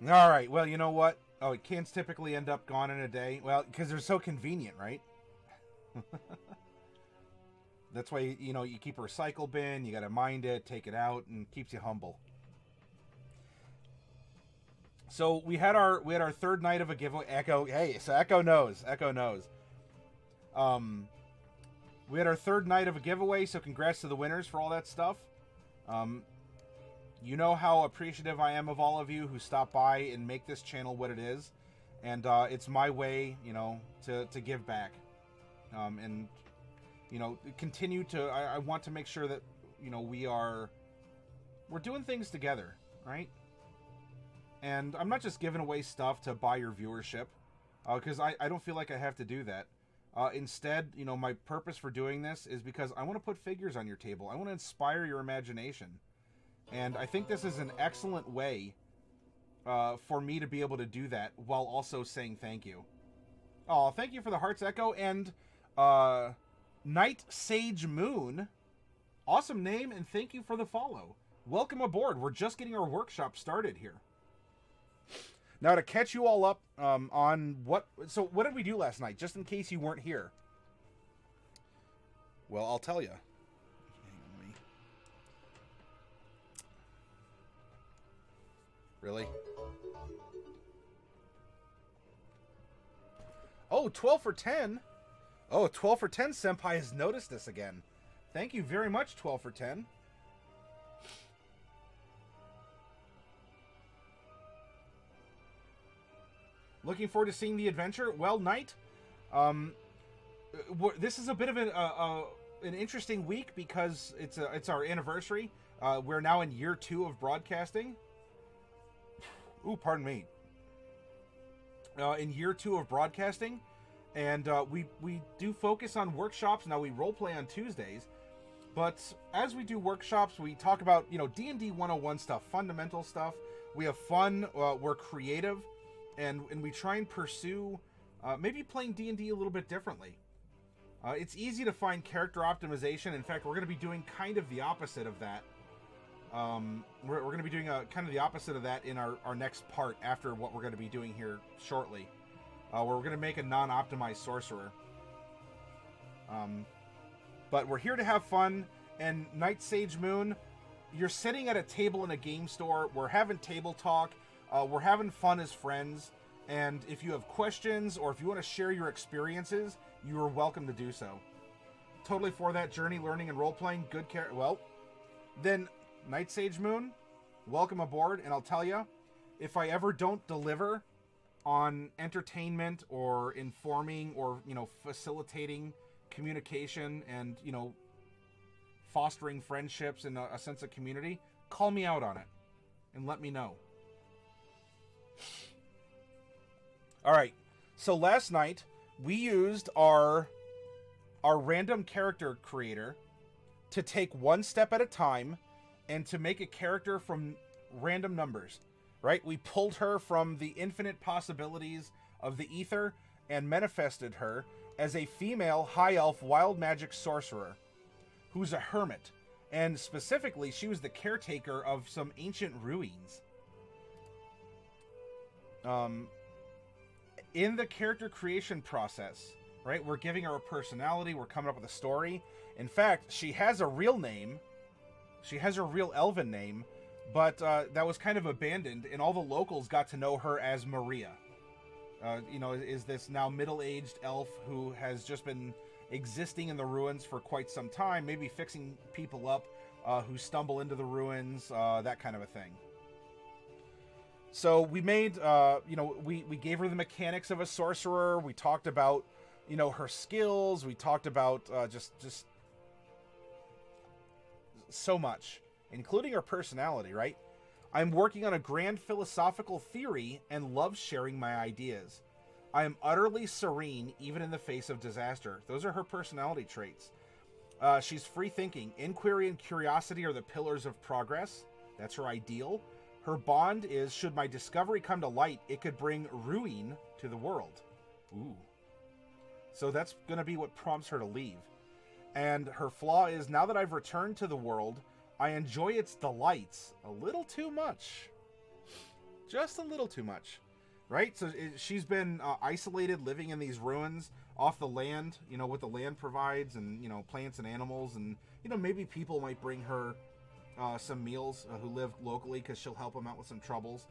All right. Well, you know what? Oh, cans typically end up gone in a day. Well, because they're so convenient, right? That's why you keep a recycle bin. You got to mind it, take it out, and keeps you humble. So we had our third night of a giveaway. Echo, hey, so Echo knows. Echo knows. We had our third night of a giveaway. So congrats to the winners for all that stuff. You know how appreciative I am of all of you who stop by and make this channel what it is, and it's my way, to give back, and continue to. I want to make sure that we're doing things together, right? And I'm not just giving away stuff to buy your viewership, because I don't feel like I have to do that. Instead, my purpose for doing this is because I want to put figures on your table. I want to inspire your imagination. And I think this is an excellent way for me to be able to do that while also saying thank you. Oh, thank you for the hearts, Echo. And Night Sage Moon. Awesome name, and thank you for the follow. Welcome aboard. We're just getting our workshop started here. Now, to catch you all up on what did we do last night, just in case you weren't here? Well, I'll tell you. Really? Oh, 12 for 10. Oh, 12 for 10 Senpai has noticed this again. Thank you very much, 12 for 10. Looking forward to seeing the adventure. Well, Knight, this is a bit of an interesting week because it's our anniversary. We're now in year 2 of broadcasting. Ooh, pardon me. In year 2 of broadcasting, and we do focus on workshops. Now, we roleplay on Tuesdays, but as we do workshops, we talk about D&D 101 stuff, fundamental stuff. We have fun. We're creative, and we try and pursue maybe playing D&D a little bit differently. It's easy to find character optimization. In fact, we're going to be doing kind of the opposite of that. We're going to be doing kind of the opposite of that in our next part after what we're going to be doing here shortly, where we're going to make a non-optimized sorcerer. But we're here to have fun, and Night Sage Moon, you're sitting at a table in a game store. We're having table talk. We're having fun as friends, and if you have questions or if you want to share your experiences, you are welcome to do so. Totally for that journey, learning and role-playing. Good care. Well, then Night Sage Moon, welcome aboard, and I'll tell you, if I ever don't deliver on entertainment or informing or, facilitating communication and, fostering friendships and a sense of community, call me out on it and let me know. All right, so last night we used our random character creator to take one step at a time and to make a character from random numbers, right? We pulled her from the infinite possibilities of the ether and manifested her as a female high elf wild magic sorcerer who's a hermit. And specifically, she was the caretaker of some ancient ruins. In the character creation process, right, we're giving her a personality, we're coming up with a story. In fact, she has a real name. She has her real elven name, but that was kind of abandoned, and all the locals got to know her as Maria. Is this now middle-aged elf who has just been existing in the ruins for quite some time, maybe fixing people up who stumble into the ruins, that kind of a thing. So we made, we gave her the mechanics of a sorcerer. We talked about, her skills. We talked about just so much, including her personality, right? I'm working on a grand philosophical theory and love sharing my ideas. I am utterly serene even in the face of disaster. Those are her personality traits. She's free-thinking. Inquiry and curiosity are the pillars of progress. That's her ideal. Her bond is, should my discovery come to light, it could bring ruin to the world. Ooh. So that's going to be what prompts her to leave. And her flaw is, now that I've returned to the world, I enjoy its delights a little too much. Just a little too much. Right? So she's been isolated, living in these ruins off the land, you know, what the land provides, and, you know, plants and animals, and, you know, maybe people might bring her some meals who live locally because she'll help them out with some troubles,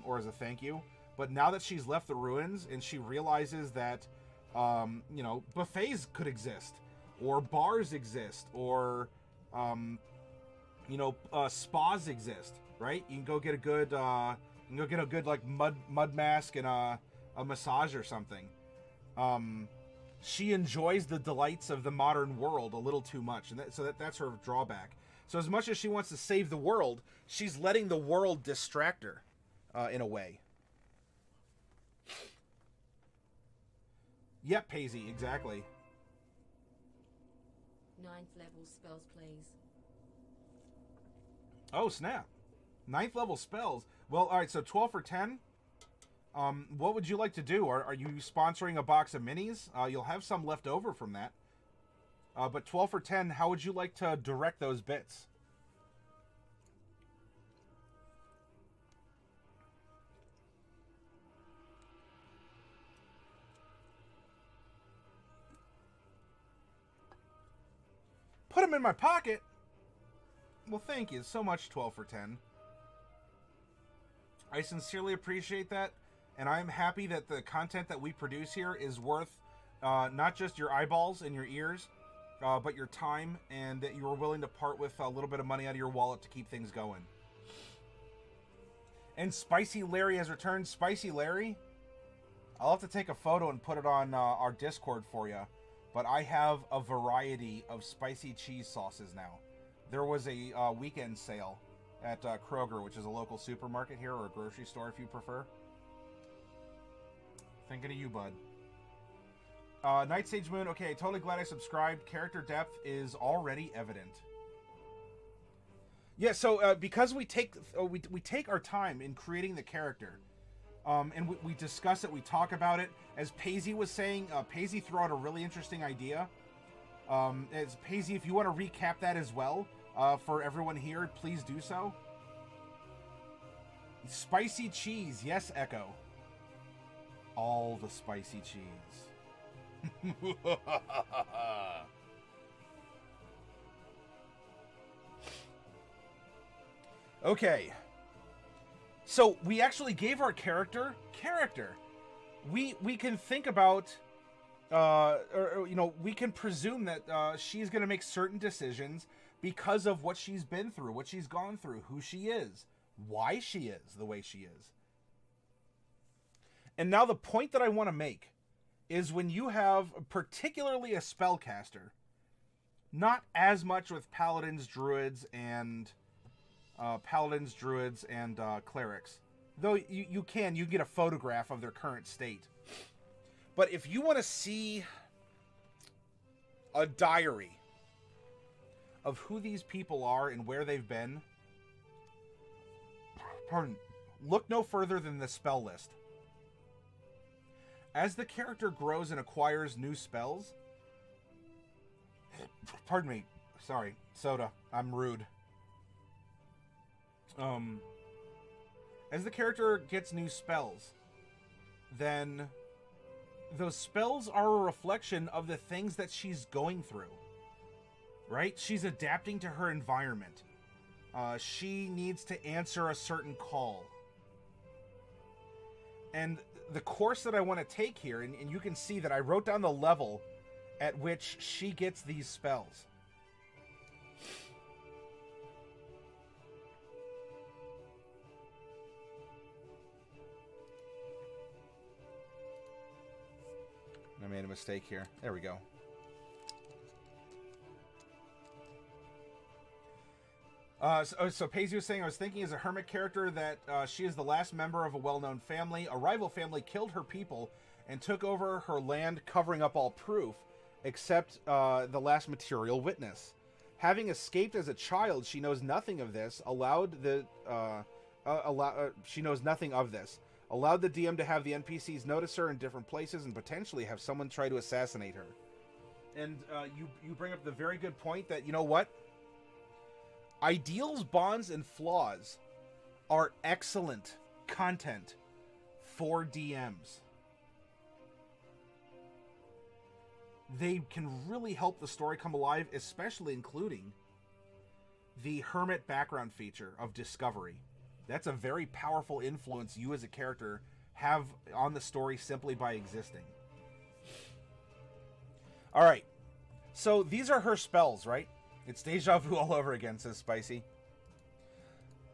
or as a thank you. But now that she's left the ruins and she realizes that, you know, buffets could exist, or bars exist, or, you know, spas exist, right? You can go get a good... You can go get a good, like, mud mask and a massage or something. She enjoys the delights of the modern world a little too much, and that's her drawback. So as much as she wants to save the world, she's letting the world distract her, in a way. Yep, Paisy, exactly. 9th level spells, please. Oh, snap. 9th level spells. Well, all right, so 12 for 10. What would you like to do? Are you sponsoring a box of minis? You'll have some left over from that. But 12 for 10, how would you like to direct those bits? Put them in my pocket? Well, thank you so much, 12 for 10. I sincerely appreciate that, and I'm happy that the content that we produce here is worth not just your eyeballs and your ears, but your time, and that you are willing to part with a little bit of money out of your wallet to keep things going. And Spicy Larry has returned. Spicy Larry, I'll have to take a photo and put it on our Discord for you, but I have a variety of spicy cheese sauces now. There was a weekend sale at Kroger, which is a local supermarket here, or a grocery store if you prefer. Thinking of you, bud. Night Sage Moon, okay, totally glad I subscribed. Character depth is already evident. Yeah, so because we take our time in creating the character, and we discuss it, we talk about it. As Paisy was saying, Paisy threw out a really interesting idea. As Paisy, if you want to recap that as well, for everyone here, please do so. Spicy cheese. Yes, Echo. All the spicy cheese. Okay. So, we actually gave our character. We can think about... or, you know, we can presume that she's going to make certain decisions because of what she's been through, what she's gone through, who she is, why she is the way she is. And now the point that I want to make is when you have particularly a spellcaster, not as much with paladins, druids, and clerics, though you can get a photograph of their current state. But if you want to see a diary of who these people are and where they've been, look no further than the spell list. As the character grows and acquires new spells... Pardon me. Sorry. Soda. I'm rude. As the character gets new spells, then... those spells are a reflection of the things that she's going through, right? She's adapting to her environment. She needs to answer a certain call. And the course that I want to take here, and you can see that I wrote down the level at which she gets these spells. I made a mistake here. There we go. So Paisy was saying, I was thinking as a hermit character that she is the last member of a well-known family. A rival family killed her people and took over her land, covering up all proof, except the last material witness. Having escaped as a child, she knows nothing of this. Allowed the DM to have the NPCs notice her in different places and potentially have someone try to assassinate her. And you bring up the very good point that, you know what? Ideals, bonds, and flaws are excellent content for DMs. They can really help the story come alive, especially including the hermit background feature of discovery. That's a very powerful influence you as a character have on the story simply by existing. All right. So these are her spells, right? It's deja vu all over again, says Spicy.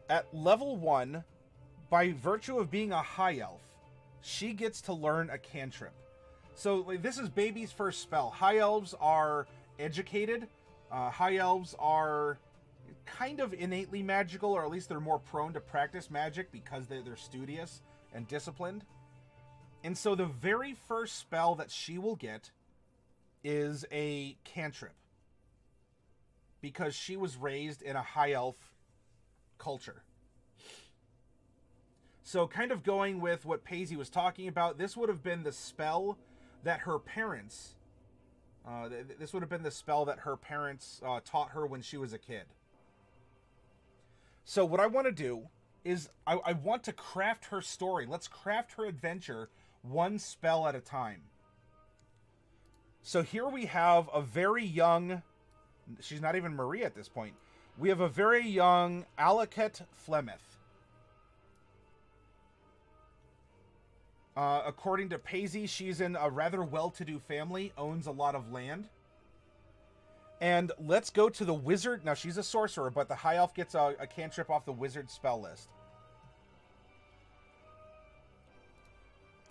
At level 1, by virtue of being a high elf, she gets to learn a cantrip. So like, this is baby's first spell. High elves are educated. High elves are kind of innately magical, or at least they're more prone to practice magic because they're studious and disciplined. And so the very first spell that she will get is a cantrip, because she was raised in a high elf culture. So kind of going with what Paisley was talking about, this would have been the spell that her parents taught her when she was a kid. So what I want to do is I want to craft her story. Let's craft her adventure one spell at a time. So here we have a very young, she's not even Marie at this point. We have a very young Alaket Flemeth. According to Paisley, she's in a rather well-to-do family, owns a lot of land. And let's go to the wizard. Now, she's a sorcerer, but the high elf gets a cantrip off the wizard spell list.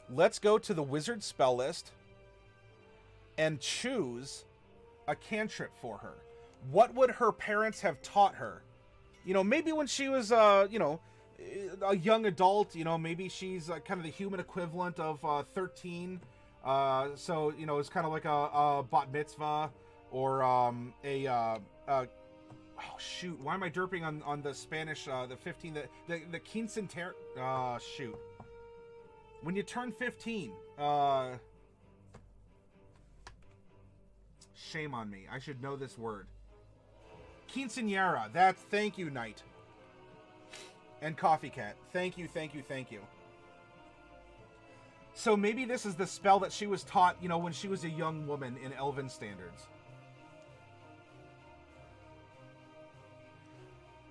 Let's go to the wizard spell list and choose a cantrip for her. What would her parents have taught her? You know, maybe when she was, a young adult, maybe she's kind of the human equivalent of 13. So, it's kind of like a bat mitzvah or oh, shoot. Why am I derping on the Spanish, the 15, the quinceañera, shoot. When you turn 15, shame on me. I should know this word. Quinceañera. Thank you, Knight. And Coffee Cat. Thank you. So maybe this is the spell that she was taught, when she was a young woman in Elven standards.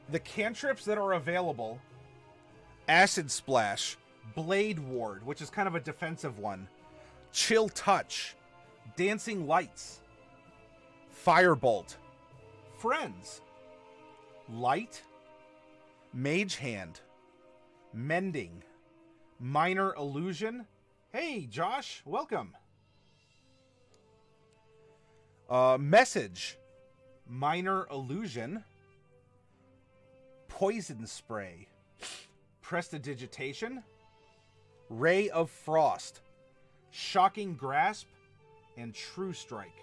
The cantrips that are available: Acid Splash, Blade Ward, which is kind of a defensive one, Chill Touch, Dancing Lights, Firebolt, Friends, Light, Mage Hand, Mending, Minor Illusion. Hey, Josh, welcome. Message, Minor Illusion, Poison Spray, Prestidigitation, Ray of Frost, Shocking Grasp, and True Strike.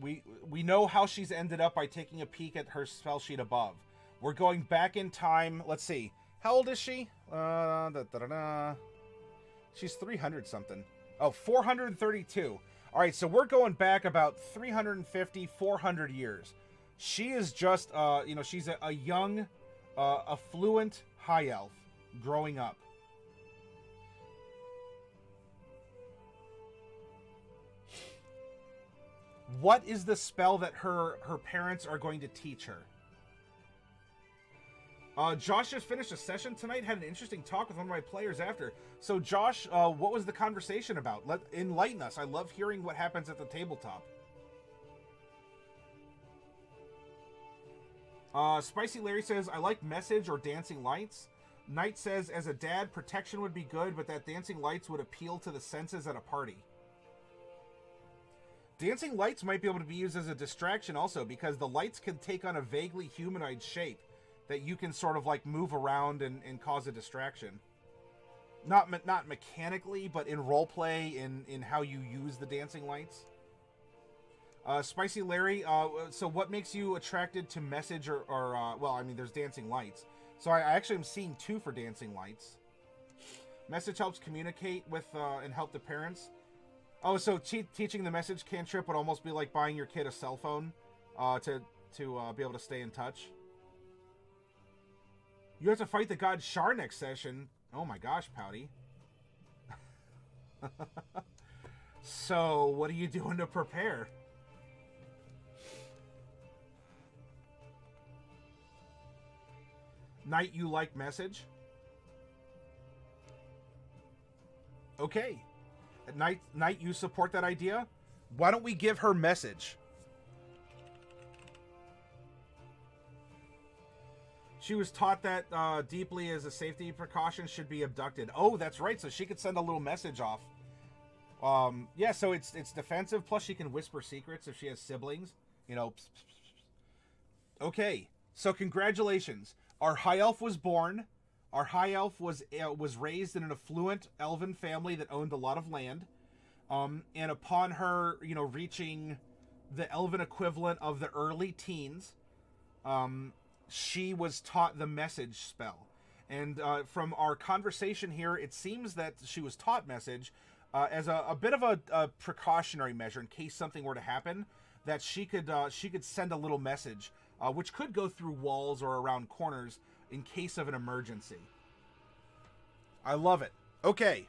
We know how she's ended up by taking a peek at her spell sheet above. We're going back in time. Let's see. How old is she? She's 300 something. Oh, 432. All right, so we're going back about 350, 400 years. She is just, she's a young, affluent high elf growing up. What is the spell that her parents are going to teach her? Josh just finished a session tonight, had an interesting talk with one of my players after. So Josh, what was the conversation about? Enlighten us. I love hearing what happens at the tabletop. Spicy Larry says, I like Message or Dancing Lights. Knight says, as a dad, protection would be good, but that Dancing Lights would appeal to the senses at a party. Dancing Lights might be able to be used as a distraction also, because the lights can take on a vaguely humanoid shape that you can sort of like move around and cause a distraction. Not mechanically, but in roleplay, in how you use the Dancing Lights. Spicy Larry, so what makes you attracted to Message or well, I mean, there's Dancing Lights. So I actually am seeing 2 for Dancing Lights. Message helps communicate with and help the parents. Oh, so teaching the Message cantrip would almost be like buying your kid a cell phone to to be able to stay in touch. You have to fight the god Shar next session. Oh my gosh, Pouty. So, what are you doing to prepare? Knight, you like message? Okay. Knight, you support that idea? Why don't we give her message? She was taught that deeply as a safety precaution should be abducted. Oh, that's right. So she could send a little message off. Yeah, so it's defensive. Plus she can whisper secrets if she has siblings. You know. Pss, pss, pss. Okay. So congratulations. Our high elf was born. Our high elf was raised in an affluent elven family that owned a lot of land. And upon her, you know, reaching the elven equivalent of the early teens, she was taught the message spell. And from our conversation here, it seems that she was taught message as a bit of a precautionary measure in case something were to happen, that she could send a little message, which could go through walls or around corners in case of an emergency. I love it. Okay.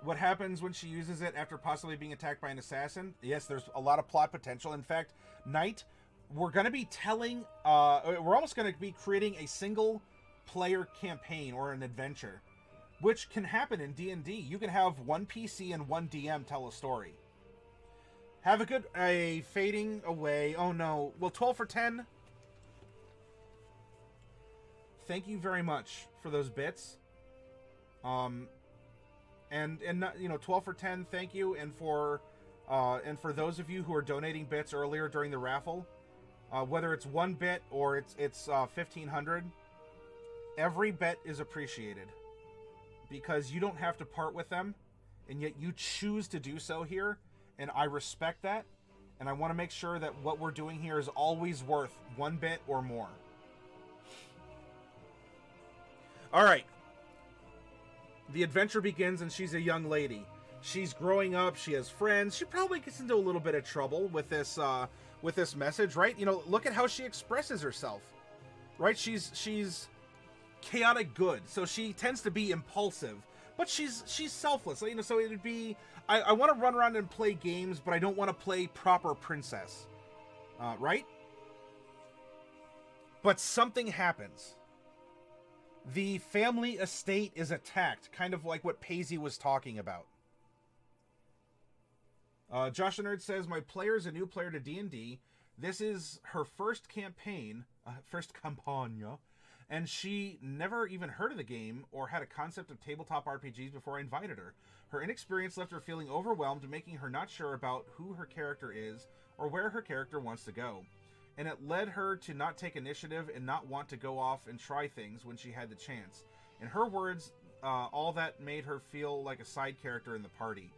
What happens when she uses it after possibly being attacked by an assassin? Yes, there's a lot of plot potential. In fact, Knight, we're going to be telling... we're almost going to be creating a single-player campaign or an adventure, which can happen in D&D. You can have one PC and one DM tell a story. Have a fading away. Oh, no. Well, 12 for 10. Thank you very much for those bits. And you know, 12 for 10, thank you. And for those of you who are donating bits earlier during the raffle, whether it's 1 bit or it's 1,500, every bit is appreciated because you don't have to part with them, and yet you choose to do so here, and I respect that, and I want to make sure that what we're doing here is always worth 1 bit or more. All right. The adventure begins, and she's a young lady. She's growing up. She has friends. She probably gets into a little bit of trouble with this message, right? You know, look at how she expresses herself, right? She's chaotic good, so she tends to be impulsive, but she's selfless. You know, so it'd be I want to run around and play games, but I don't want to play proper princess, right? But something happens. The family estate is attacked, kind of like what Paisley was talking about. Josh the Nerd says, my player is a new player to D&D. This is her first campaign, first campagna, and she never even heard of the game or had a concept of tabletop RPGs before I invited her. Her inexperience left her feeling overwhelmed, making her not sure about who her character is or where her character wants to go. And it led her to not take initiative and not want to go off and try things when she had the chance. In her words, all that made her feel like a side character in the party.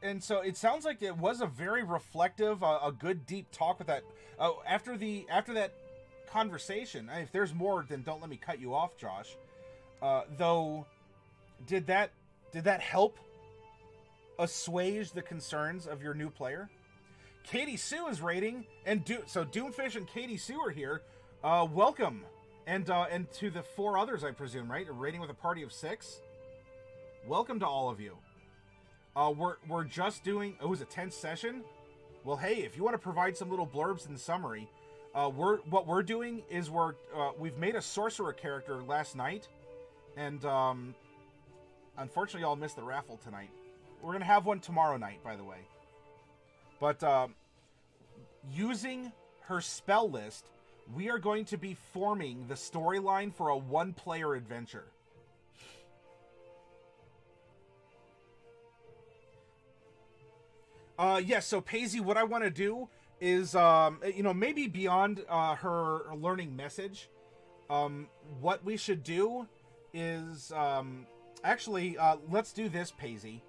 And so it sounds like it was a very reflective, a good deep talk with that. After that conversation, if there's more, then don't let me cut you off, Josh. Though, did that help assuage the concerns of your new player? Katie Sue is raiding, and so Doomfish and Katie Sue are here. Welcome, and to the 4 others, I presume, right? Raiding with a party of 6. Welcome to all of you. We're just doing. It was a tense session. Well, hey, if you want to provide some little blurbs and summary, what we're doing is we've made a sorcerer character last night, and unfortunately, y'all missed the raffle tonight. We're gonna have one tomorrow night, by the way. But using her spell list, we are going to be forming the storyline for a 1-player adventure. Yes, so Paisley, what I want to do is, maybe beyond her learning message, what we should do is, let's do this, Paisley.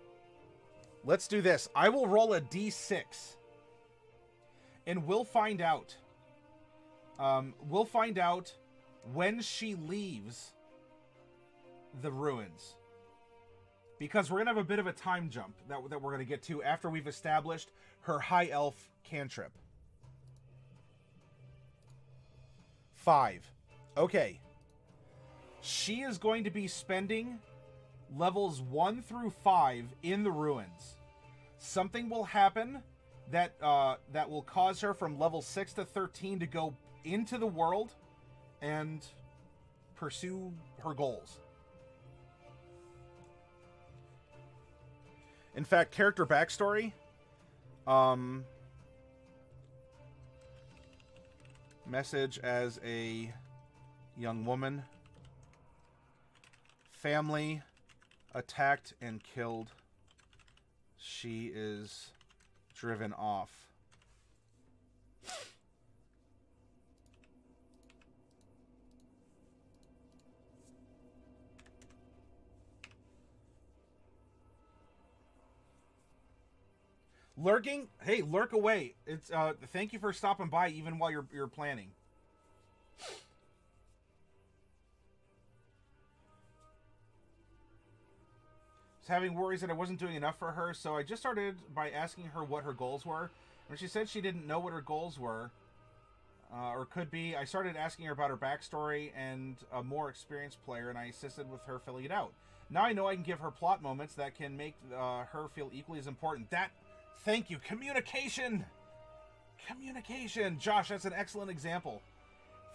Let's do this. I will roll a d6. And we'll find out. We'll find out when she leaves the ruins. Because we're going to have a bit of a time jump that we're going to get to after we've established her high elf cantrip. 5. Okay. She is going to be spending levels 1 through 5 in the ruins. Something will happen that that will cause her from level 6 to 13 to go into the world and pursue her goals. In fact, character backstory. Message as a young woman. Family attacked and killed. She is driven off. Lurking? Hey, lurk away. It's thank you for stopping by even while you're planning. Was having worries that I wasn't doing enough for her, so I just started by asking her what her goals were. When she said she didn't know what her goals were, or could be, I started asking her about her backstory and a more experienced player, and I assisted with her filling it out. Now I know I can give her plot moments that can make her feel equally as important. Thank you. Communication! Communication! Josh, that's an excellent example.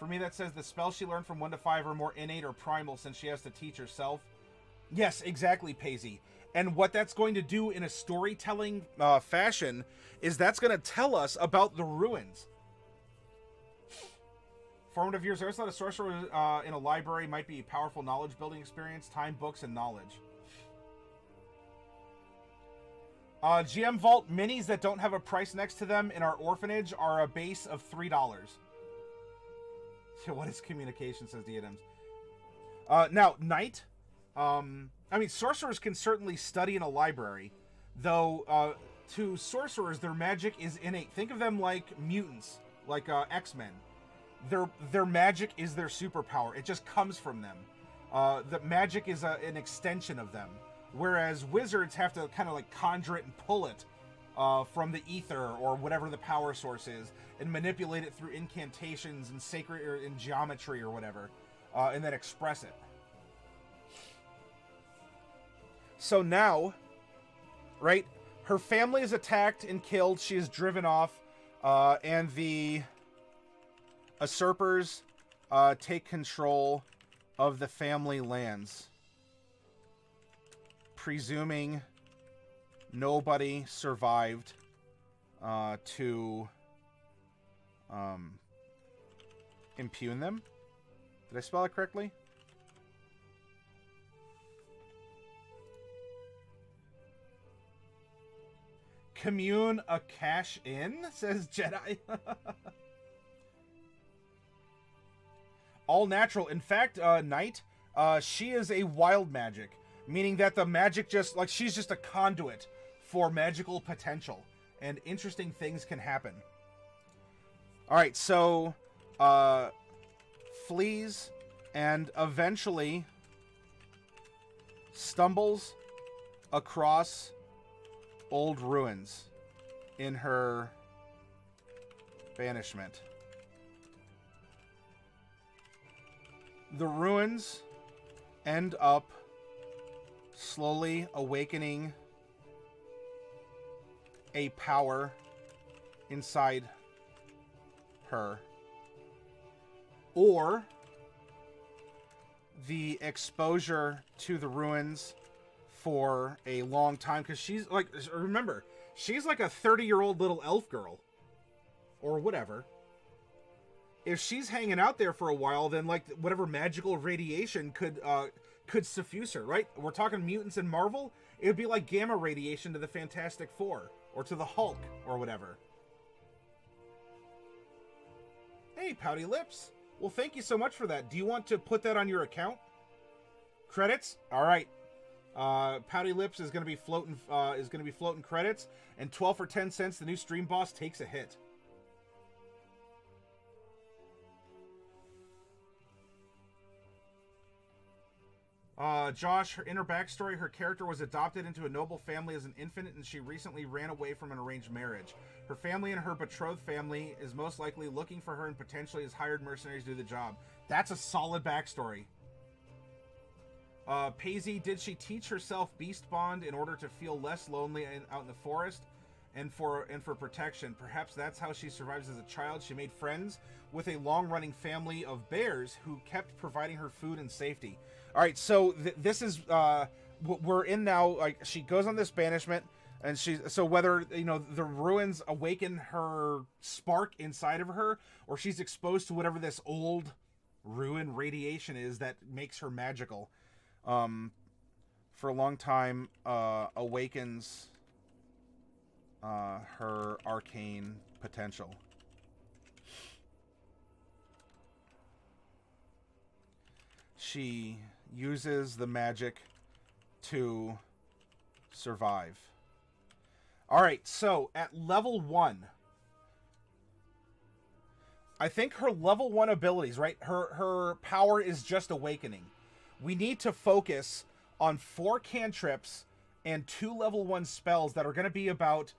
For me, that says the spells she learned from 1 to 5 are more innate or primal since she has to teach herself. Yes, exactly, Paisley. And what that's going to do in a storytelling fashion is that's going to tell us about the ruins. Formative years. I always thought a sorcerer in a library might be a powerful knowledge-building experience, time, books, and knowledge. GM Vault minis that don't have a price next to them in our orphanage are a base of $3. What is communication, says Diadems. Now, Knight. I mean, sorcerers can certainly study in a library, though to sorcerers, their magic is innate. Think of them like mutants, like X-Men. Their magic is their superpower. It just comes from them. The magic is an extension of them. Whereas wizards have to kind of like conjure it and pull it from the ether or whatever the power source is and manipulate it through incantations and sacred or in geometry or whatever, and then express it. So now, right, her family is attacked and killed. She is driven off, and the usurpers take control of the family lands. Presuming nobody survived to impugn them. Did I spell it correctly? Commune a cash in, says Jedi. All natural. In fact, Knight, she is a wild magic. Meaning that the magic just, like, she's just a conduit for magical potential. And interesting things can happen. Alright, so, flees and eventually stumbles across old ruins in her banishment. The ruins end up slowly awakening a power inside her, or the exposure to the ruins for a long time, because she's like, remember, she's like a 30-year-old little elf girl or whatever. If she's hanging out there for a while, then like whatever magical radiation could suffuse her, right? We're talking mutants in Marvel. It would be like gamma radiation to the Fantastic Four or to the Hulk or whatever. Hey, Pouty Lips. Well, thank you so much for that. Do you want to put that on your account? Credits? All right. Pouty Lips is going to be floating credits, and 12 for 10 cents. The new stream boss takes a hit. Josh, in her backstory, her character was adopted into a noble family as an infant, and she recently ran away from an arranged marriage. Her family and her betrothed family is most likely looking for her and potentially as hired mercenaries to do the job. That's a solid backstory. Paisley, did she teach herself Beast Bond in order to feel less lonely out in the forest and for protection? Perhaps that's how she survives as a child. She made friends with a long-running family of bears who kept providing her food and safety. All right, so this is what we're in now. Like, she goes on this banishment, and so whether, you know, the ruins awaken her spark inside of her, or she's exposed to whatever this old ruin radiation is that makes her magical. For a long time, awakens her arcane potential. She uses the magic to survive. All right, so at level 1, I think her level 1 abilities, right? Her power is just awakening. We need to focus on 4 cantrips and 2 level 1 spells that are going to be about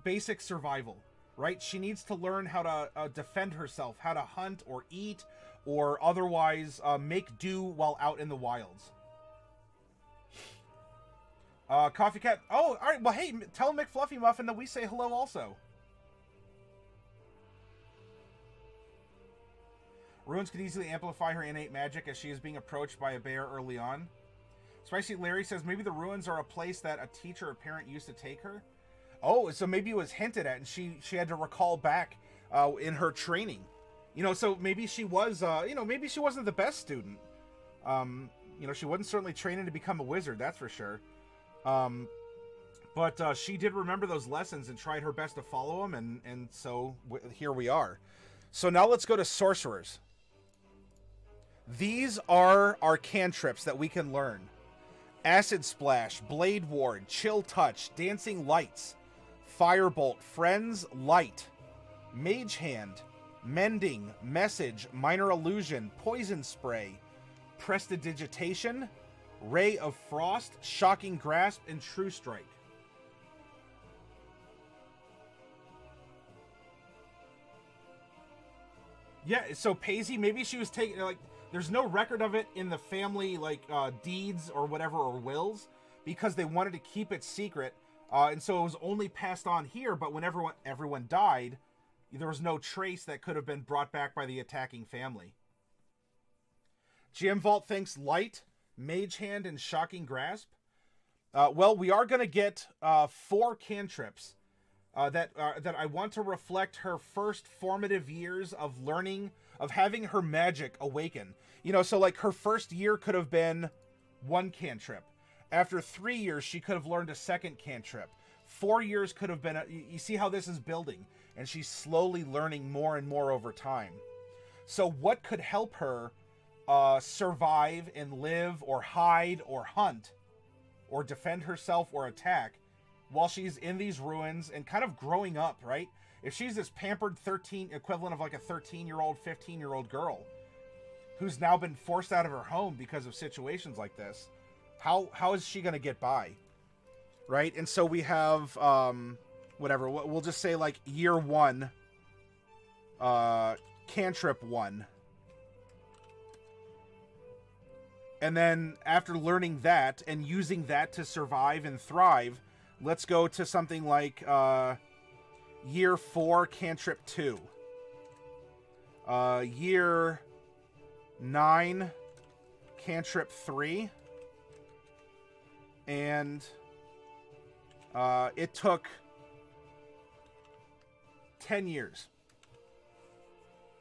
basic survival, right? She needs to learn how to defend herself, how to hunt or eat, or otherwise make do while out in the wilds. Coffee Cat. Oh, all right. Well, hey, tell McFluffy Muffin that we say hello also. Ruins could easily amplify her innate magic as she is being approached by a bear early on. Spicy Larry says maybe the ruins are a place that a teacher or parent used to take her. Oh, so maybe it was hinted at and she had to recall back in her training. You know, so maybe she was, maybe she wasn't the best student. She wasn't certainly training to become a wizard, that's for sure. But she did remember those lessons and tried her best to follow them, and so here we are. So now let's go to sorcerers. These are our cantrips that we can learn. Acid Splash, Blade Ward, Chill Touch, Dancing Lights, Firebolt, Friends, Light, Mage Hand, Mending, Message, Minor Illusion, Poison Spray, Prestidigitation, Ray of Frost, Shocking Grasp, and True Strike. Yeah, so Paisley, maybe she was taking, like, there's no record of it in the family, like, deeds or whatever, or wills, because they wanted to keep it secret, and so it was only passed on here, but when everyone died, there was no trace that could have been brought back by the attacking family. GM Vault thinks Light, Mage Hand, and Shocking Grasp. Well, we are going to get 4 cantrips that I want to reflect her first formative years of learning, of having her magic awaken. You know, so like her first year could have been 1 cantrip. After 3 years, she could have learned a 2nd cantrip. 4 years could have been, you see how this is building, and she's slowly learning more and more over time. So what could help her survive and live or hide or hunt or defend herself or attack while she's in these ruins and kind of growing up, right? If she's this pampered equivalent of like a 13-year-old, 15-year-old girl who's now been forced out of her home because of situations like this, how is she going to get by? Right? And so we have, whatever, we'll just say like year 1, cantrip 1. And then after learning that and using that to survive and thrive, let's go to something like year 4, cantrip 2. Year 9, cantrip 3. And it took 10 years.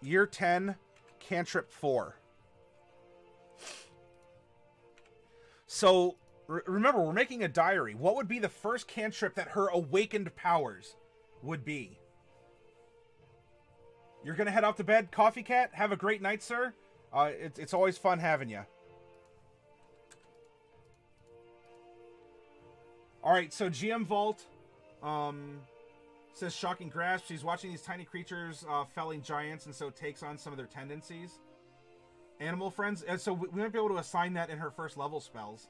Year 10, cantrip 4. So, remember, we're making a diary. What would be the first cantrip that her awakened powers would be? You're going to head off to bed, Coffee Cat? Have a great night, sir. It's always fun having you. Alright, so GM Vault says Shocking Grasp. She's watching these tiny creatures felling giants, and so takes on some of their tendencies. Animal friends. And so we might be able to assign that in her first level spells.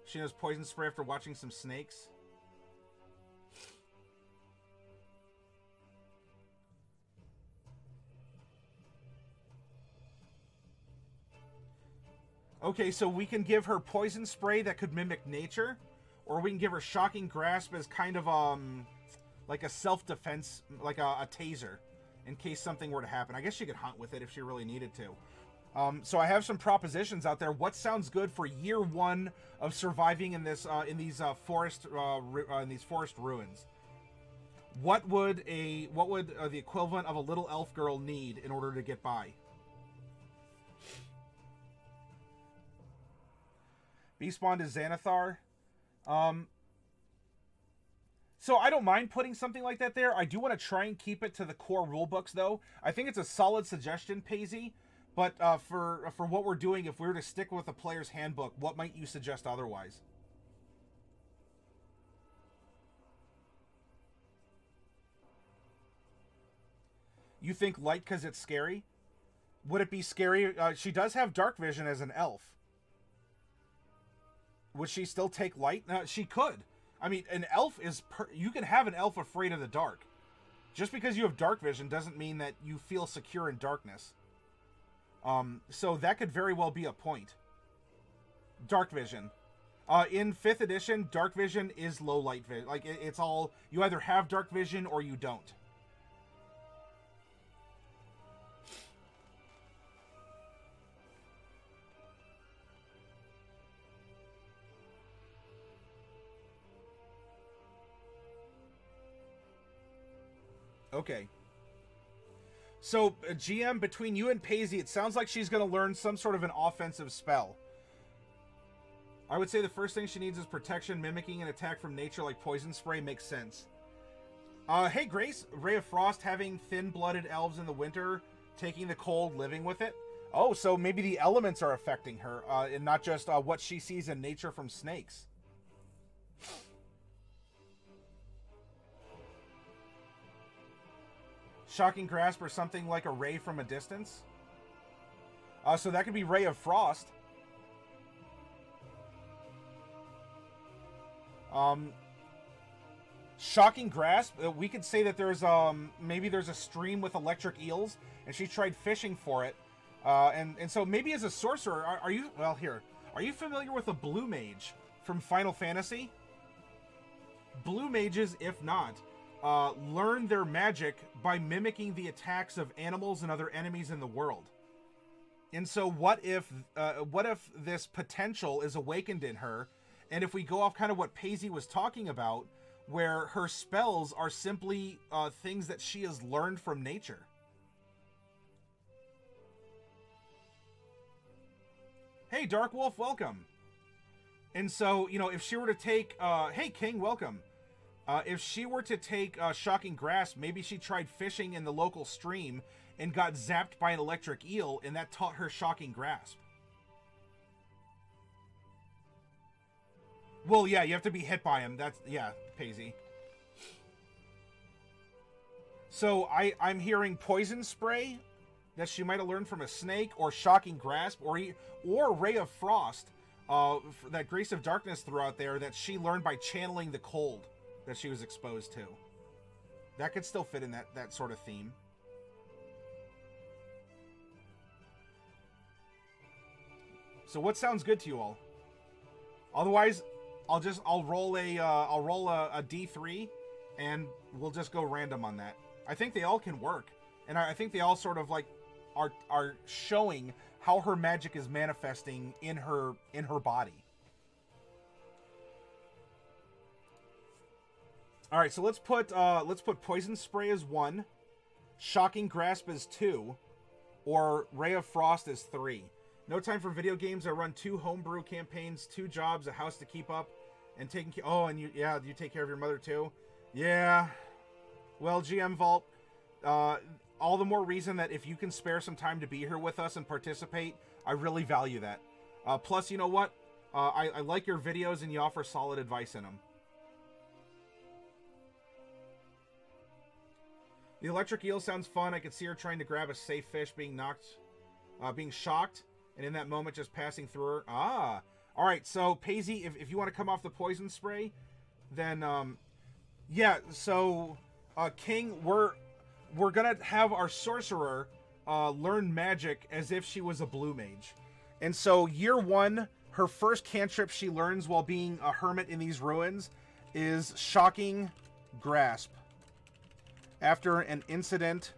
She knows poison spray after watching some snakes. Okay, so we can give her poison spray that could mimic nature, or we can give her shocking grasp as kind of like a self-defense, like a taser, in case something were to happen. I guess she could hunt with it if she really needed to. So I have some propositions out there. What sounds good for year 1 of surviving in this in these forest ruins? What would the equivalent of a little elf girl need in order to get by? Beastbond is Xanathar. So I don't mind putting something like that there. I do want to try and keep it to the core rulebooks, though. I think it's a solid suggestion, Paisy. But for what we're doing, if we were to stick with the player's handbook, what might you suggest otherwise? You think light because it's scary? Would it be scary? She does have dark vision as an elf. Would she still take light? She could. I mean, an elf is... you can have an elf afraid of the dark. Just because you have dark vision doesn't mean that you feel secure in darkness. So that could very well be a point. Dark vision. In 5th edition, dark vision is low light vision. Like, it's all... you either have dark vision or you don't. Okay. So, GM, between you and Paisy, it sounds like she's going to learn some sort of an offensive spell. I would say the first thing she needs is protection. Mimicking an attack from nature like poison spray makes sense. Hey, Grace. Ray of Frost, having thin-blooded elves in the winter, taking the cold, living with it. Oh, so maybe the elements are affecting her, and not just what she sees in nature from snakes. Shocking Grasp or something like a ray from a distance. So that could be Ray of Frost. Shocking Grasp. We could say that there's maybe there's a stream with electric eels, and she tried fishing for it. And so maybe as a sorcerer, are you... well, here. Are you familiar with a blue mage from Final Fantasy? Blue mages, if not, learn their magic by mimicking the attacks of animals and other enemies in the world. And so what if this potential is awakened in her, and if we go off kind of what Paisy was talking about, where her spells are simply things that she has learned from nature. Hey, Dark Wolf, welcome. And so, you know, if she were to take... hey, King, welcome. If she were to take Shocking Grasp, maybe she tried fishing in the local stream and got zapped by an electric eel, and that taught her Shocking Grasp. Well, yeah, you have to be hit by him. That's... yeah, Paisy. So, I'm hearing Poison Spray that she might have learned from a snake, or Shocking Grasp, or Ray of Frost that Grace of Darkness threw out there that she learned by channeling the cold that she was exposed to. That could still fit in that sort of theme. So what sounds good to you all? Otherwise, I'll roll a D3 and we'll just go random on that. I think they all can work. And I think they all sort of like are showing how her magic is manifesting in her body. All right, so let's put Poison Spray as 1, Shocking Grasp as 2, or Ray of Frost as 3. No time for video games. I run 2 homebrew campaigns, 2 jobs, a house to keep up, and taking care. Oh, and you take care of your mother too. Yeah. Well, GM Vault, all the more reason that if you can spare some time to be here with us and participate, I really value that. Plus, you know what? I like your videos and you offer solid advice in them. The electric eel sounds fun. I could see her trying to grab a safe fish being knocked being shocked, and in that moment just passing through her. Ah, all right. So Paisley, if you want to come off the poison spray, then yeah. So King, we're gonna have our sorcerer learn magic as if she was a blue mage, and so year one, her first cantrip she learns while being a hermit in these ruins is Shocking Grasp. After an incident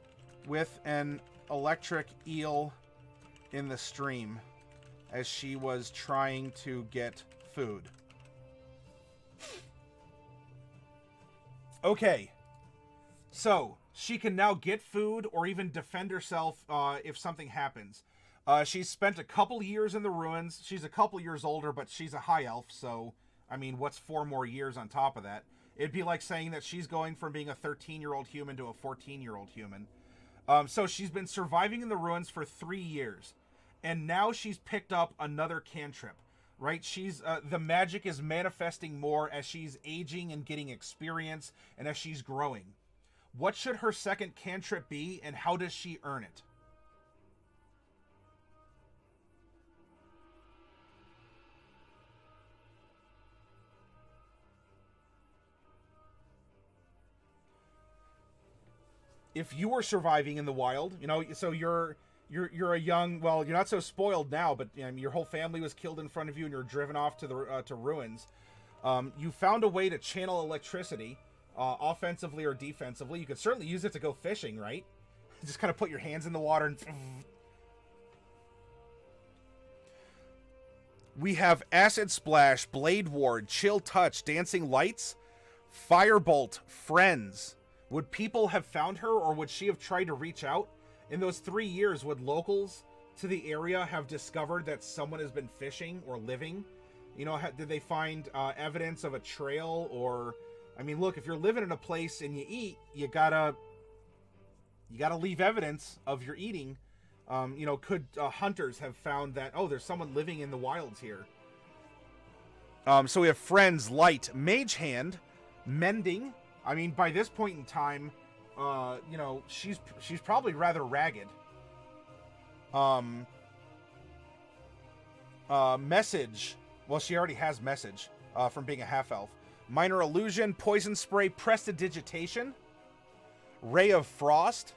with an electric eel in the stream as she was trying to get food. Okay. So, she can now get food or even defend herself if something happens. She's spent a couple years in the ruins. She's a couple years older, but she's a high elf, so, I mean, what's 4 more years on top of that? It'd be like saying that she's going from being a 13-year-old human to a 14-year-old human. So she's been surviving in the ruins for 3 years. And now she's picked up another cantrip, right? She's the magic is manifesting more as she's aging and getting experience and as she's growing. What should her second cantrip be, and how does she earn it? If you were surviving in the wild, you know, so you're a young, well, you're not so spoiled now, but you know, your whole family was killed in front of you and you're driven off to the to ruins. You found a way to channel electricity, offensively or defensively. You could certainly use it to go fishing, right? Just kind of put your hands in the water and... We have Acid Splash, Blade Ward, Chill Touch, Dancing Lights, Firebolt, Friends. Would people have found her, or would she have tried to reach out? In those 3 years, would locals to the area have discovered that someone has been fishing or living? You know, did they find evidence of a trail? Or, I mean, look, if you're living in a place and you eat, you gotta leave evidence of your eating. You know, could hunters have found that, oh, there's someone living in the wilds here? So we have Friends, Light, Mage Hand, Mending. I mean, by this point in time, you know, she's probably rather ragged. Message. Well, she already has Message from being a half-elf. Minor Illusion, Poison Spray, Prestidigitation, Ray of Frost,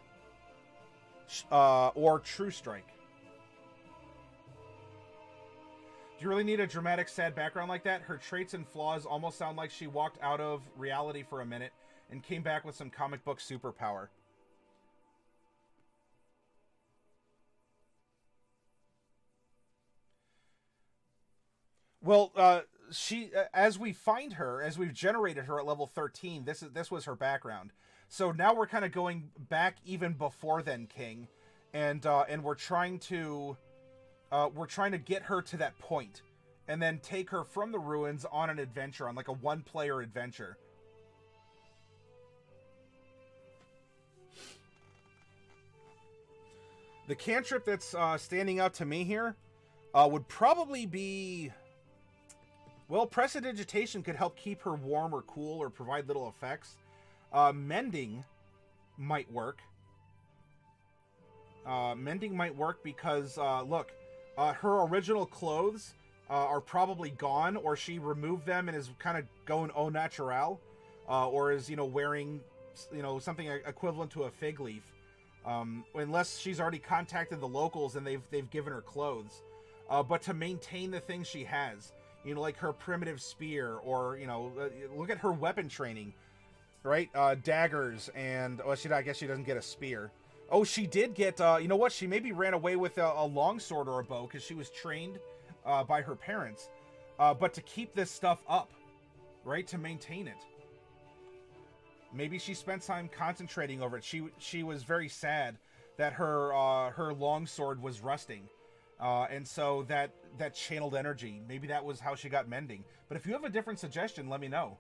or True Strike. Do you really need a dramatic, sad background like that? Her traits and flaws almost sound like she walked out of reality for a minute and came back with some comic book superpower. Well, she, as we find her, as we've generated her at level 13, this was her background. So now we're kind of going back even before then, King, and we're trying to get her to that point, and then take her from the ruins on an adventure, on like a one-player adventure. The cantrip that's standing out to me here would probably be... Well, Prestidigitation could help keep her warm or cool or provide little effects. Mending might work. Mending might work because, look, her original clothes are probably gone, or she removed them and is kind of going au naturel, or is, you know, wearing, you know, something equivalent to a fig leaf. Unless she's already contacted the locals and they've given her clothes. But to maintain the things she has, you know, like her primitive spear, or, you know, look at her weapon training, right? Daggers, and, well, I guess she doesn't get a spear. Oh, she did get, you know what? She maybe ran away with a longsword or a bow because she was trained by her parents. But to keep this stuff up, right? To maintain it. Maybe she spent time concentrating over it. She was very sad that her longsword was rusting. And so that channeled energy. Maybe that was how she got mending. But if you have a different suggestion, let me know.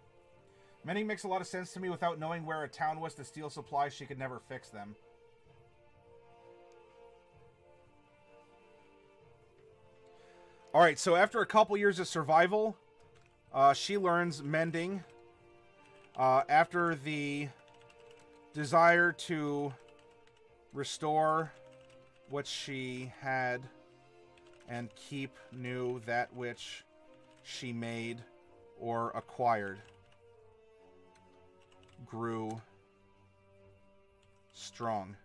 Mending makes a lot of sense to me. Without knowing where a town was to steal supplies, she could never fix them. Alright, so after a couple years of survival, she learns Mending. After the desire to restore what she had, and keep new that which she made or acquired grew strong.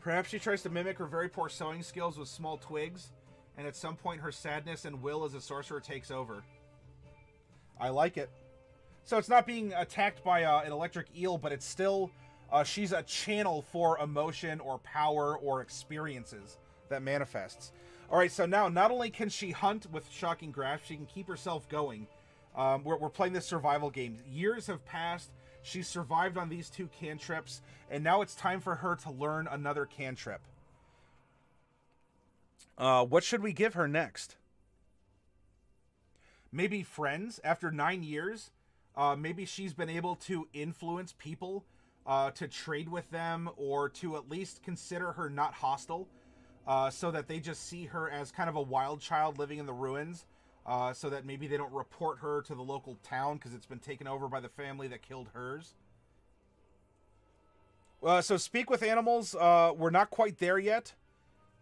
Perhaps she tries to mimic her very poor sewing skills with small twigs, and at some point her sadness and will as a sorcerer takes over. I like it. So it's not being attacked by an electric eel, but it's still, she's a channel for emotion or power or experiences that manifests. All right, so now not only can she hunt with shocking grasp, she can keep herself going. We're playing this survival game. Years have passed. She's survived on these 2 cantrips, and now it's time for her to learn another cantrip. What should we give her next? Maybe friends. After 9 years, maybe she's been able to influence people to trade with them, or to at least consider her not hostile, so that they just see her as kind of a wild child living in the ruins. So that maybe they don't report her to the local town because it's been taken over by the family that killed hers. So speak with animals. We're not quite there yet.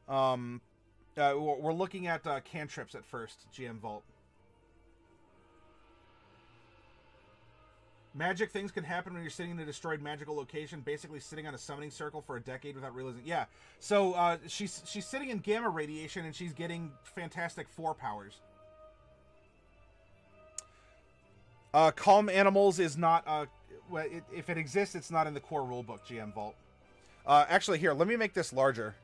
We're looking at cantrips at first, GM Vault. Magic things can happen when you're sitting in a destroyed magical location, basically sitting on a summoning circle for a decade without realizing. Yeah, so she's sitting in gamma radiation and she's getting fantastic 4 powers. Calm animals is not, well, if it exists, it's not in the core rulebook, GM Vault. Actually, here, let me make this larger.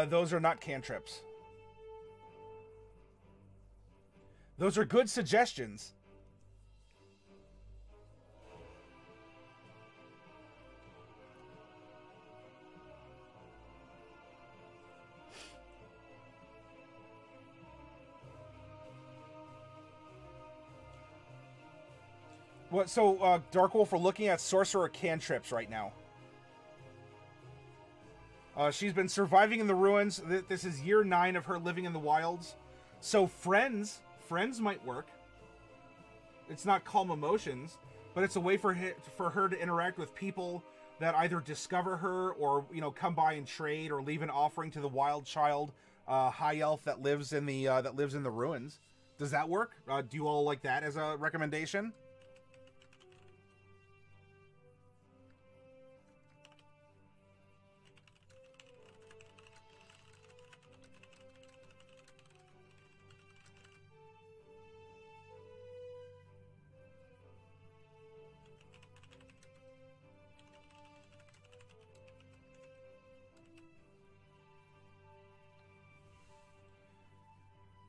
Those are not cantrips. Those are good suggestions. What? So, Dark Wolf, we're looking at sorcerer cantrips right now. She's been surviving in the ruins. This is year 9 of her living in the wilds. So friends might work. It's not calm emotions, but it's a way for her to interact with people that either discover her or, you know, come by and trade or leave an offering to the wild child, high elf that lives in the ruins. Does that work? Do you all like that as a recommendation?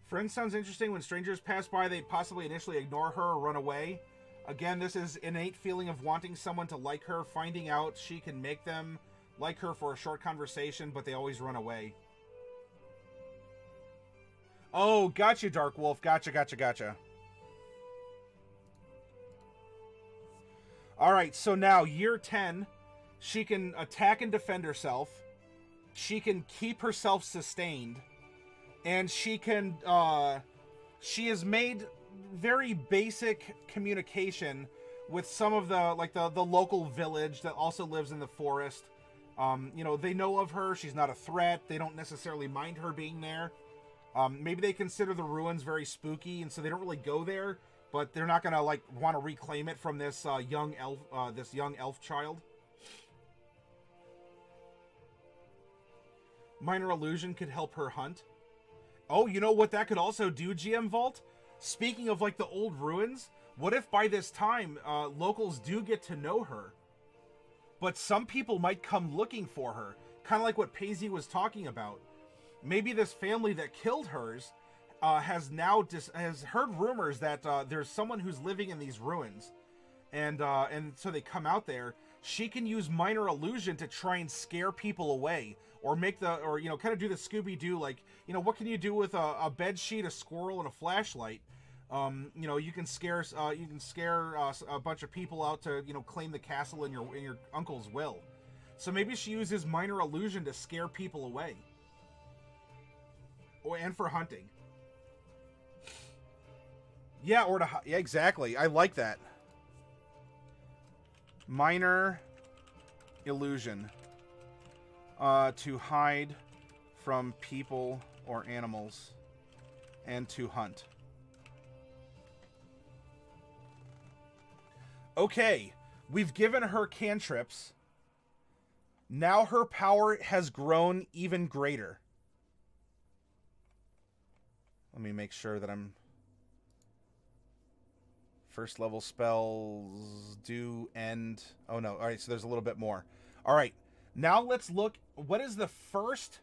Friends sounds interesting. When strangers pass by, they possibly initially ignore her or run away. Again, this is innate feeling of wanting someone to like her, finding out she can make them like her for a short conversation, but they always run away. Oh, gotcha, Dark Wolf. Gotcha. Alright, so now, year 10, she can attack and defend herself. She can keep herself sustained. And she can, she has made very basic communication with some of the, like, the local village that also lives in the forest. You know, they know of her. She's not a threat. They don't necessarily mind her being there. Maybe they consider the ruins very spooky, and so they don't really go there, but they're not gonna, like, want to reclaim it from this, young elf child. Minor illusion could help her hunt. Oh, you know what that could also do, GM Vault? Speaking of, like, the old ruins, what if by this time, locals do get to know her? But some people might come looking for her, kind of like what Paisley was talking about. Maybe this family that killed hers has heard rumors that there's someone who's living in these ruins. And so they come out there. she can use minor illusion to try and scare people away, or kind of do the Scooby-Doo, like, what can you do with a bed sheet, a squirrel, and a flashlight? You can scare a bunch of people out to, claim the castle in your uncle's will. So maybe she uses minor illusion to scare people away. And for hunting. Yeah, yeah, exactly. I like that. Minor illusion. To hide from people or animals. And to hunt. Okay, we've given her cantrips. Now her power has grown even greater. Let me make sure that I'm... First level spells do end... Oh no, alright, so there's a little bit more. Alright, now let's look... What is the first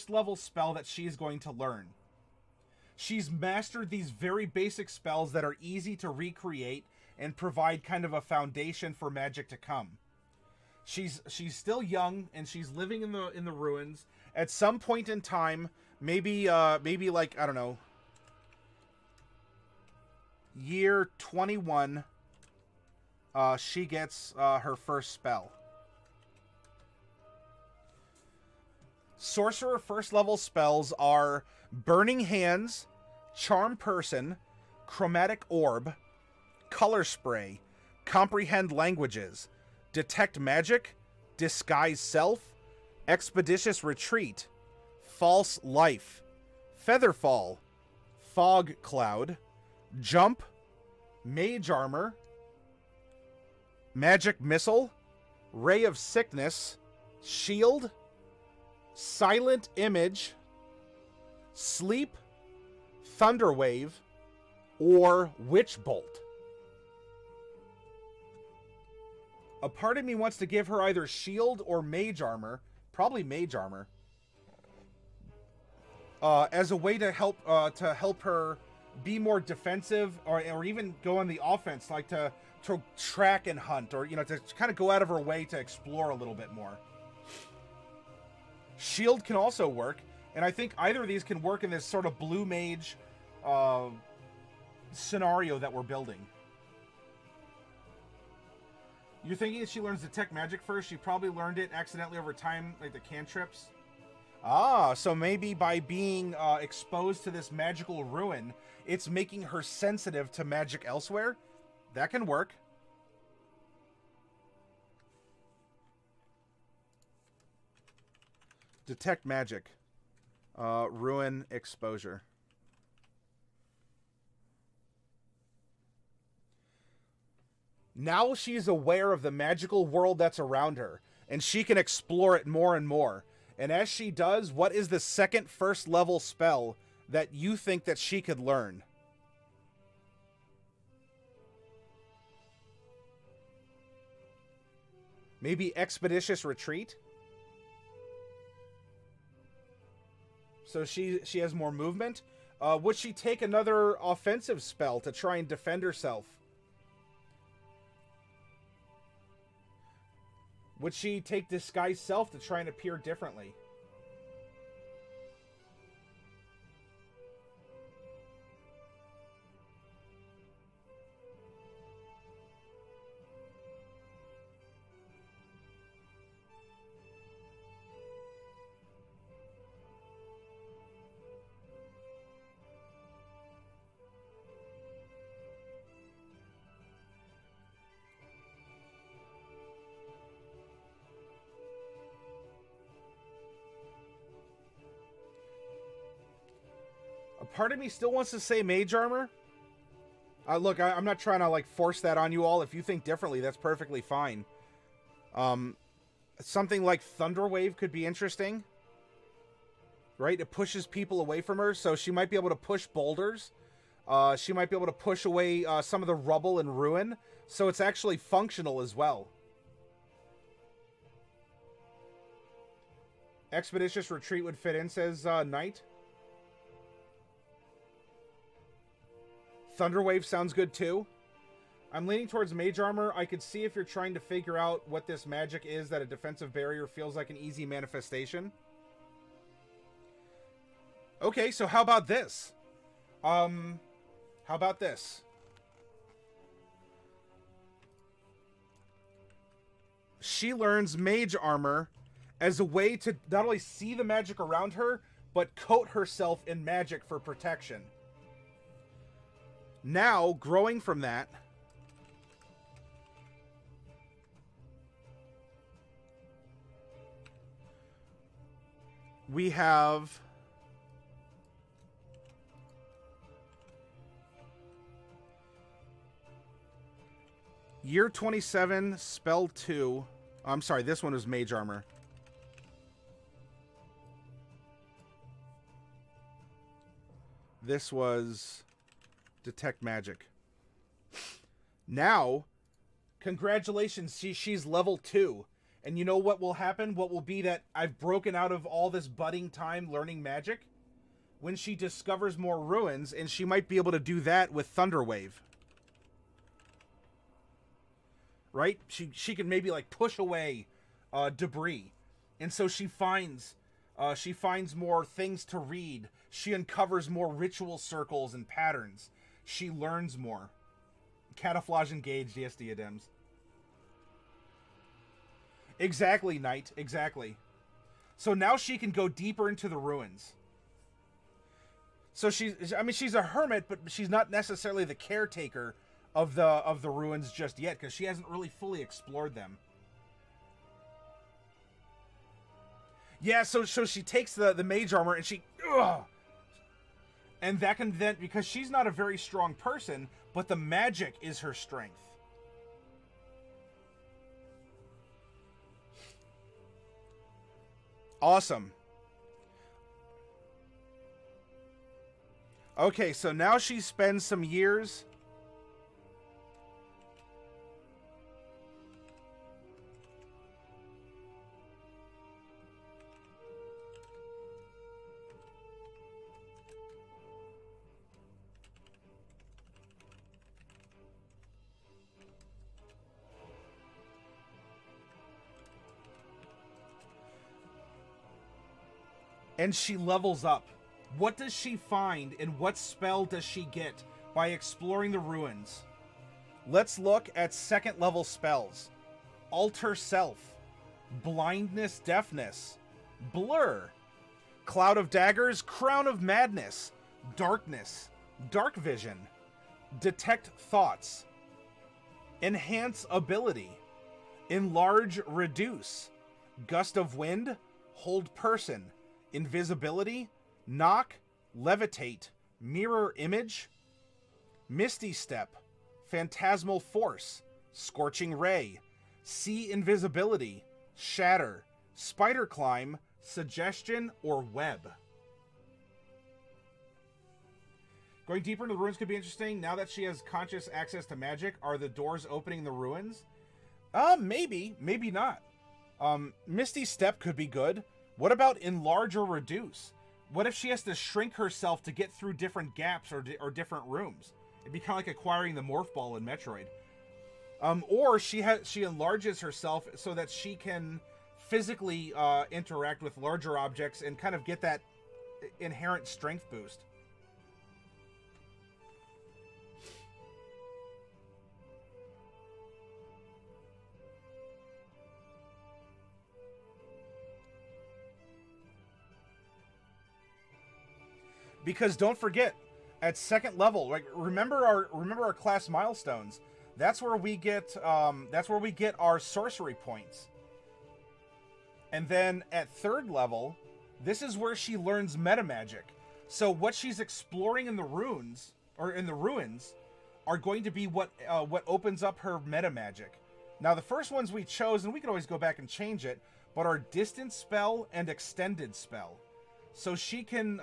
level spell that she's going to learn? She's mastered these very basic spells that are easy to recreate and provide kind of a foundation for magic to come. She's still young and she's living in the ruins. At some point in time, maybe like, I don't know, year 21, she gets her first spell. Sorcerer first level spells are Burning Hands, Charm Person, Chromatic Orb, Color Spray, Comprehend Languages, Detect Magic, Disguise Self, Expeditious Retreat, False Life, Featherfall, Fog Cloud, Jump, Mage Armor, Magic Missile, Ray of Sickness, Shield, Silent Image, Sleep, Thunderwave, or Witch Bolt. A part of me wants to give her either shield or mage armor, probably mage armor, as a way to help her be more defensive, or even go on the offense, like to track and hunt, or to kind of go out of her way to explore a little bit more. Shield can also work, and I think either of these can work in this sort of blue mage scenario that we're building. You're thinking that she learns Detect Magic first? She probably learned it accidentally over time, like the cantrips. Ah, so maybe by being exposed to this magical ruin, it's making her sensitive to magic elsewhere? That can work. Detect Magic. Ruin exposure. Now she's aware of the magical world that's around her, and she can explore it more and more. And as she does, what is the second first level spell that you think that she could learn? Maybe Expeditious Retreat? So she has more movement. Would she take another offensive spell to try and defend herself? Would she take Disguise Self to try and appear differently? Part of me still wants to say mage armor. Look, I'm not trying to like force that on you all. If you think differently, that's perfectly fine. Something like Thunderwave could be interesting. Right? It pushes people away from her, so she might be able to push boulders. She might be able to push away some of the rubble and ruin. So it's actually functional as well. Expeditious Retreat would fit in, says Knight. Thunderwave sounds good too. I'm leaning towards mage armor. I could see if you're trying to figure out what this magic is that a defensive barrier feels like an easy manifestation. Okay, so how about this? How about this? She learns mage armor as a way to not only see the magic around her, but coat herself in magic for protection. Now, growing from that, we have Year 27, Spell 2. I'm sorry, this one was Mage Armor. This was Detect Magic. Now, congratulations, she's level 2. And you know what will happen? What will be that I've broken out of all this budding time learning magic? When she discovers more ruins, and she might be able to do that with Thunderwave. Right? She can maybe like push away debris. And so she finds more things to read. She uncovers more ritual circles and patterns. She learns more. Camouflage engaged, yes, diadems. Exactly, Knight. Exactly. So now she can go deeper into the ruins. So she's a hermit, but she's not necessarily the caretaker of the ruins just yet, because she hasn't really fully explored them. Yeah, so she takes the mage armor and she... Ugh! And that can then... Because she's not a very strong person, but the magic is her strength. Awesome. Okay, so now she spends some years... And she levels up. What does she find and what spell does she get by exploring the ruins? Let's look at second level spells. Alter Self, Blindness, Deafness, Blur, Cloud of Daggers, Crown of Madness, Darkness, Dark Vision, Detect Thoughts, Enhance Ability, Enlarge, Reduce, Gust of Wind, Hold Person, Invisibility, Knock, Levitate, Mirror Image, Misty Step, Phantasmal Force, Scorching Ray, See Invisibility, Shatter, Spider Climb, Suggestion, or Web. Going deeper into the ruins could be interesting. Now that she has conscious access to magic, are the doors opening the ruins? Maybe. Maybe not. Misty Step could be good. What about Enlarge or Reduce? What if she has to shrink herself to get through different gaps or different rooms? It'd be kind of like acquiring the Morph Ball in Metroid. Or she enlarges herself so that she can physically interact with larger objects and kind of get that inherent strength boost. Because don't forget, at second level, like remember our class milestones. That's where we get our sorcery points. And then at third level, this is where she learns meta magic. So what she's exploring in the ruins are going to be what opens up her meta magic. Now the first ones we chose, and we can always go back and change it, but are distance spell and extended spell. So she can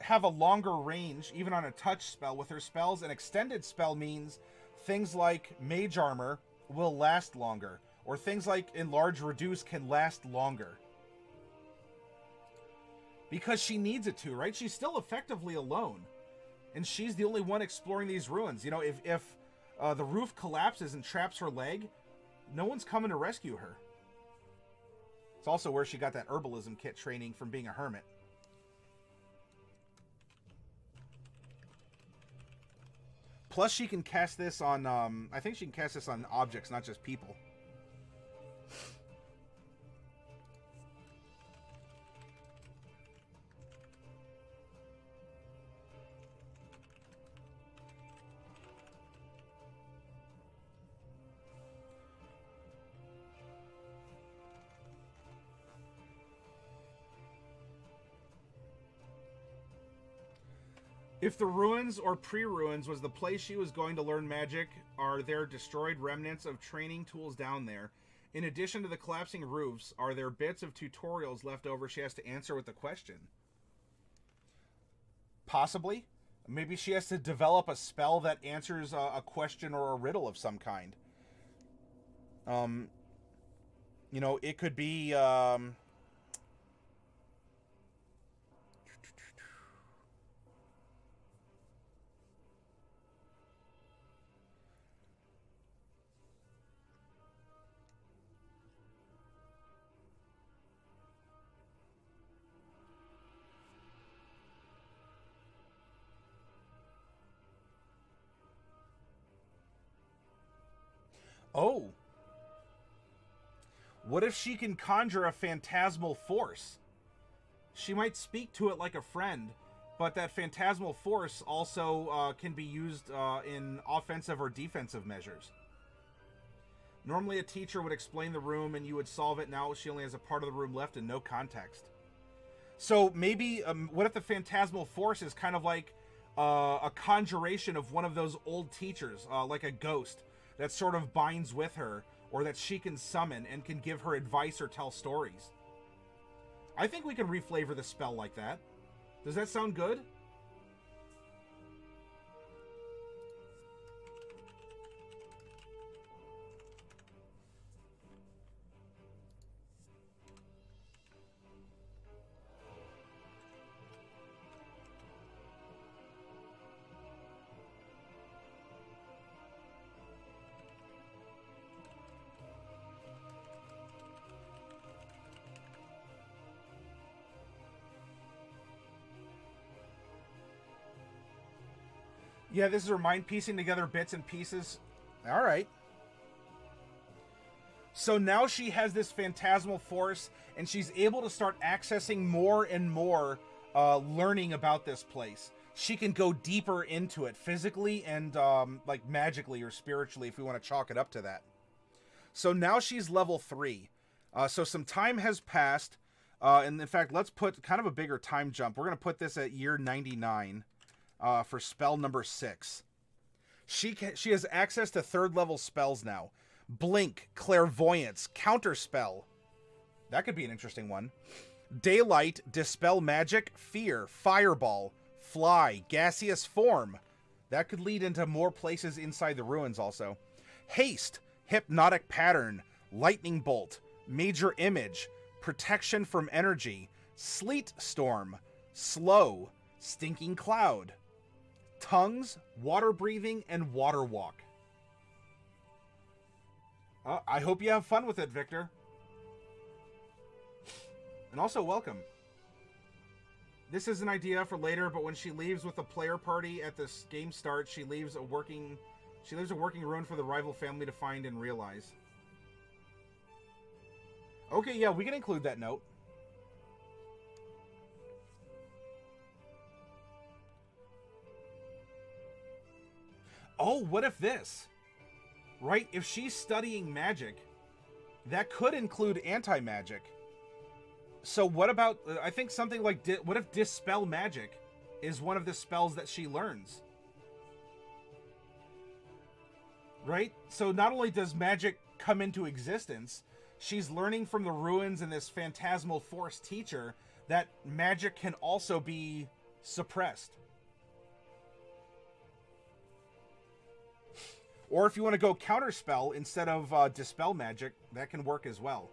have a longer range, even on a touch spell with her spells. An extended spell means things like Mage Armor will last longer, or things like Enlarge Reduce can last longer. Because she needs it to, right? She's still effectively alone. And she's the only one exploring these ruins. You know, if the roof collapses and traps her leg, no one's coming to rescue her. It's also where she got that herbalism kit training from being a hermit. Plus, she can cast this on, I think she can cast this on objects, not just people. If the ruins or pre-ruins was the place she was going to learn magic, are there destroyed remnants of training tools down there? In addition to the collapsing roofs, are there bits of tutorials left over she has to answer with the question? Possibly. Maybe she has to develop a spell that answers a question or a riddle of some kind. You know, it could be... Oh. What if she can conjure a phantasmal force? She might speak to it like a friend, but that phantasmal force also can be used in offensive or defensive measures. Normally a teacher would explain the room and you would solve it. Now she only has a part of the room left and no context. So maybe, what if the phantasmal force is kind of like a conjuration of one of those old teachers, like a ghost that sort of binds with her, or that she can summon and can give her advice or tell stories. I think we can reflavor the spell like that. Does that sound good? Yeah, this is her mind piecing together bits and pieces. All right. So now she has this phantasmal force, and she's able to start accessing more and more learning about this place. She can go deeper into it physically and like magically or spiritually if we want to chalk it up to that. So now she's level 3. So some time has passed. And in fact, let's put kind of a bigger time jump. We're going to put this at year 99. For spell number 6. She has access to 3rd level spells now. Blink, Clairvoyance, Counterspell. That could be an interesting one. Daylight, Dispel Magic, Fear, Fireball, Fly, Gaseous Form. That could lead into more places inside the ruins also. Haste, Hypnotic Pattern, Lightning Bolt, Major Image, Protection from Energy, Sleet Storm, Slow, Stinking Cloud, Tongues, Water Breathing, and Water Walk. I hope you have fun with it, Victor. And also, welcome. This is an idea for later, but when she leaves with the player party at this game start, she leaves a working ruin for the rival family to find and realize. Okay, yeah, we can include that note. Oh, what if this? Right? If she's studying magic, that could include anti-magic. So what about, I think something like, what if Dispel Magic is one of the spells that she learns? Right? So not only does magic come into existence, she's learning from the ruins and this phantasmal force teacher that magic can also be suppressed. Or if you want to go counterspell instead of dispel magic, that can work as well.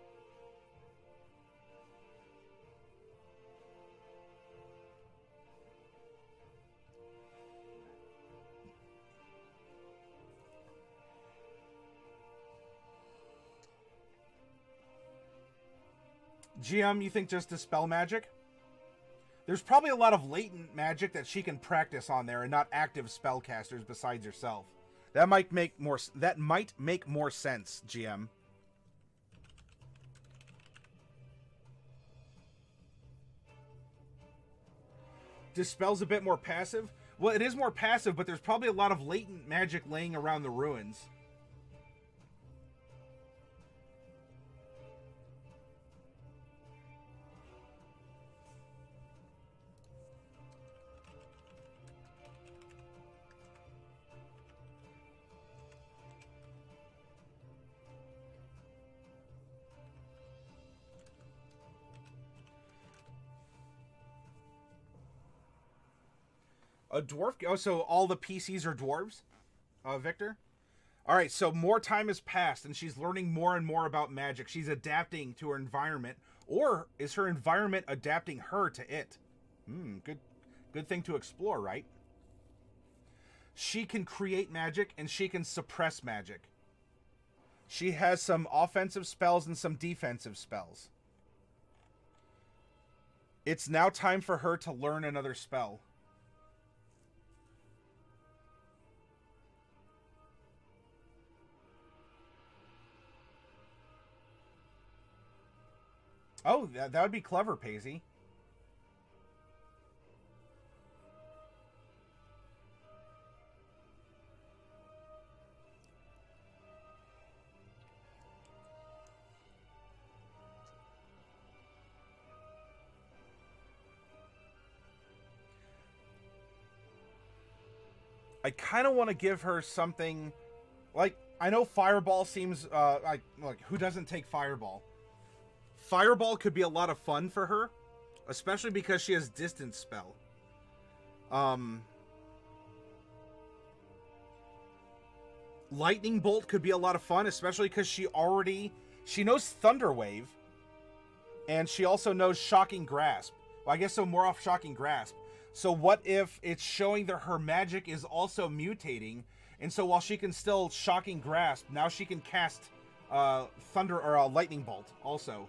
GM, you think just dispel magic? There's probably a lot of latent magic that she can practice on there and not active spellcasters besides herself. That might make more sense, GM. Dispel's a bit more passive. Well, it is more passive, but there's probably a lot of latent magic laying around the ruins. A dwarf? Oh, so all the PCs are dwarves? Victor? Alright, so more time has passed, and she's learning more and more about magic. She's adapting to her environment. Or is her environment adapting her to it? Good thing to explore, right? She can create magic, and she can suppress magic. She has some offensive spells and some defensive spells. It's now time for her to learn another spell. Oh, that would be clever, Paisley. I kind of want to give her something, like, I know Fireball seems, like, who doesn't take Fireball? Fireball could be a lot of fun for her, especially because she has distance spell. Lightning Bolt could be a lot of fun, especially because she knows Thunder Wave, and she also knows Shocking Grasp. Well, I guess so, more off Shocking Grasp. So what if it's showing that her magic is also mutating, and so while she can still Shocking Grasp, now she can cast Thunder or Lightning Bolt also.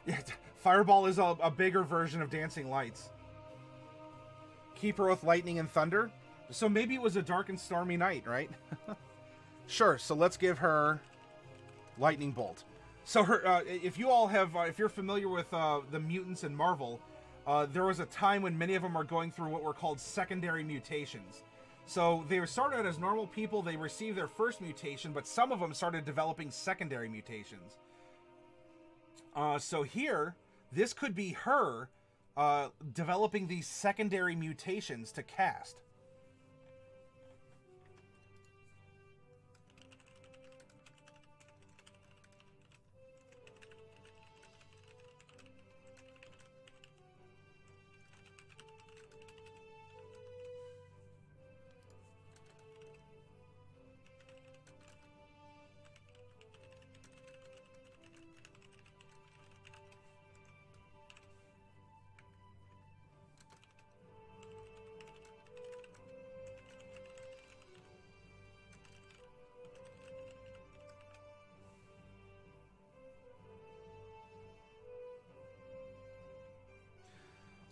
Yeah, Fireball is a bigger version of Dancing Lights. Keep her with Lightning and Thunder. So maybe it was a dark and stormy night, right? Sure, so let's give her Lightning Bolt. So her, if you all have, if you're familiar with the mutants in Marvel, there was a time when many of them are going through what were called secondary mutations. So they were started out as normal people, they received their first mutation, but some of them started developing secondary mutations. So here, this could be her developing these secondary mutations to cast.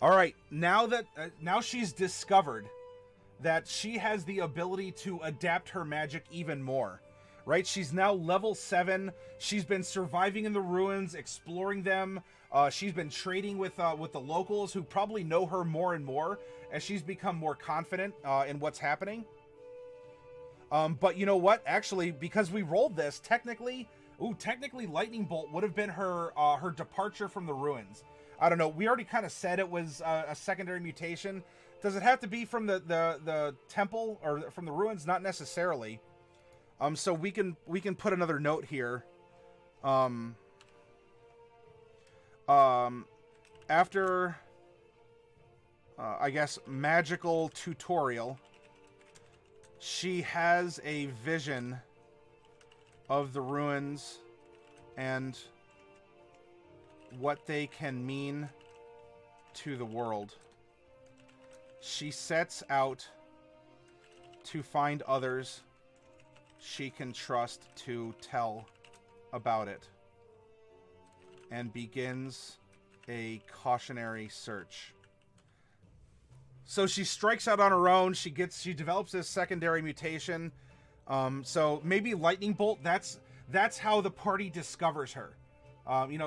All right, now she's discovered that she has the ability to adapt her magic even more, right? She's now level 7. She's been surviving in the ruins, exploring them. She's been trading with the locals who probably know her more and more as she's become more confident in what's happening. But you know what? Actually, because we rolled this, technically Lightning Bolt would have been her her departure from the ruins. I don't know. We already kind of said it was a secondary mutation. Does it have to be from the temple or from the ruins? Not necessarily. So we can put another note here. After I guess magical tutorial, she has a vision of the ruins and what they can mean to the world. She sets out to find others she can trust to tell about it. and begins a cautionary search. So she strikes out on her own. She develops this secondary mutation. So maybe lightning bolt. That's how the party discovers her.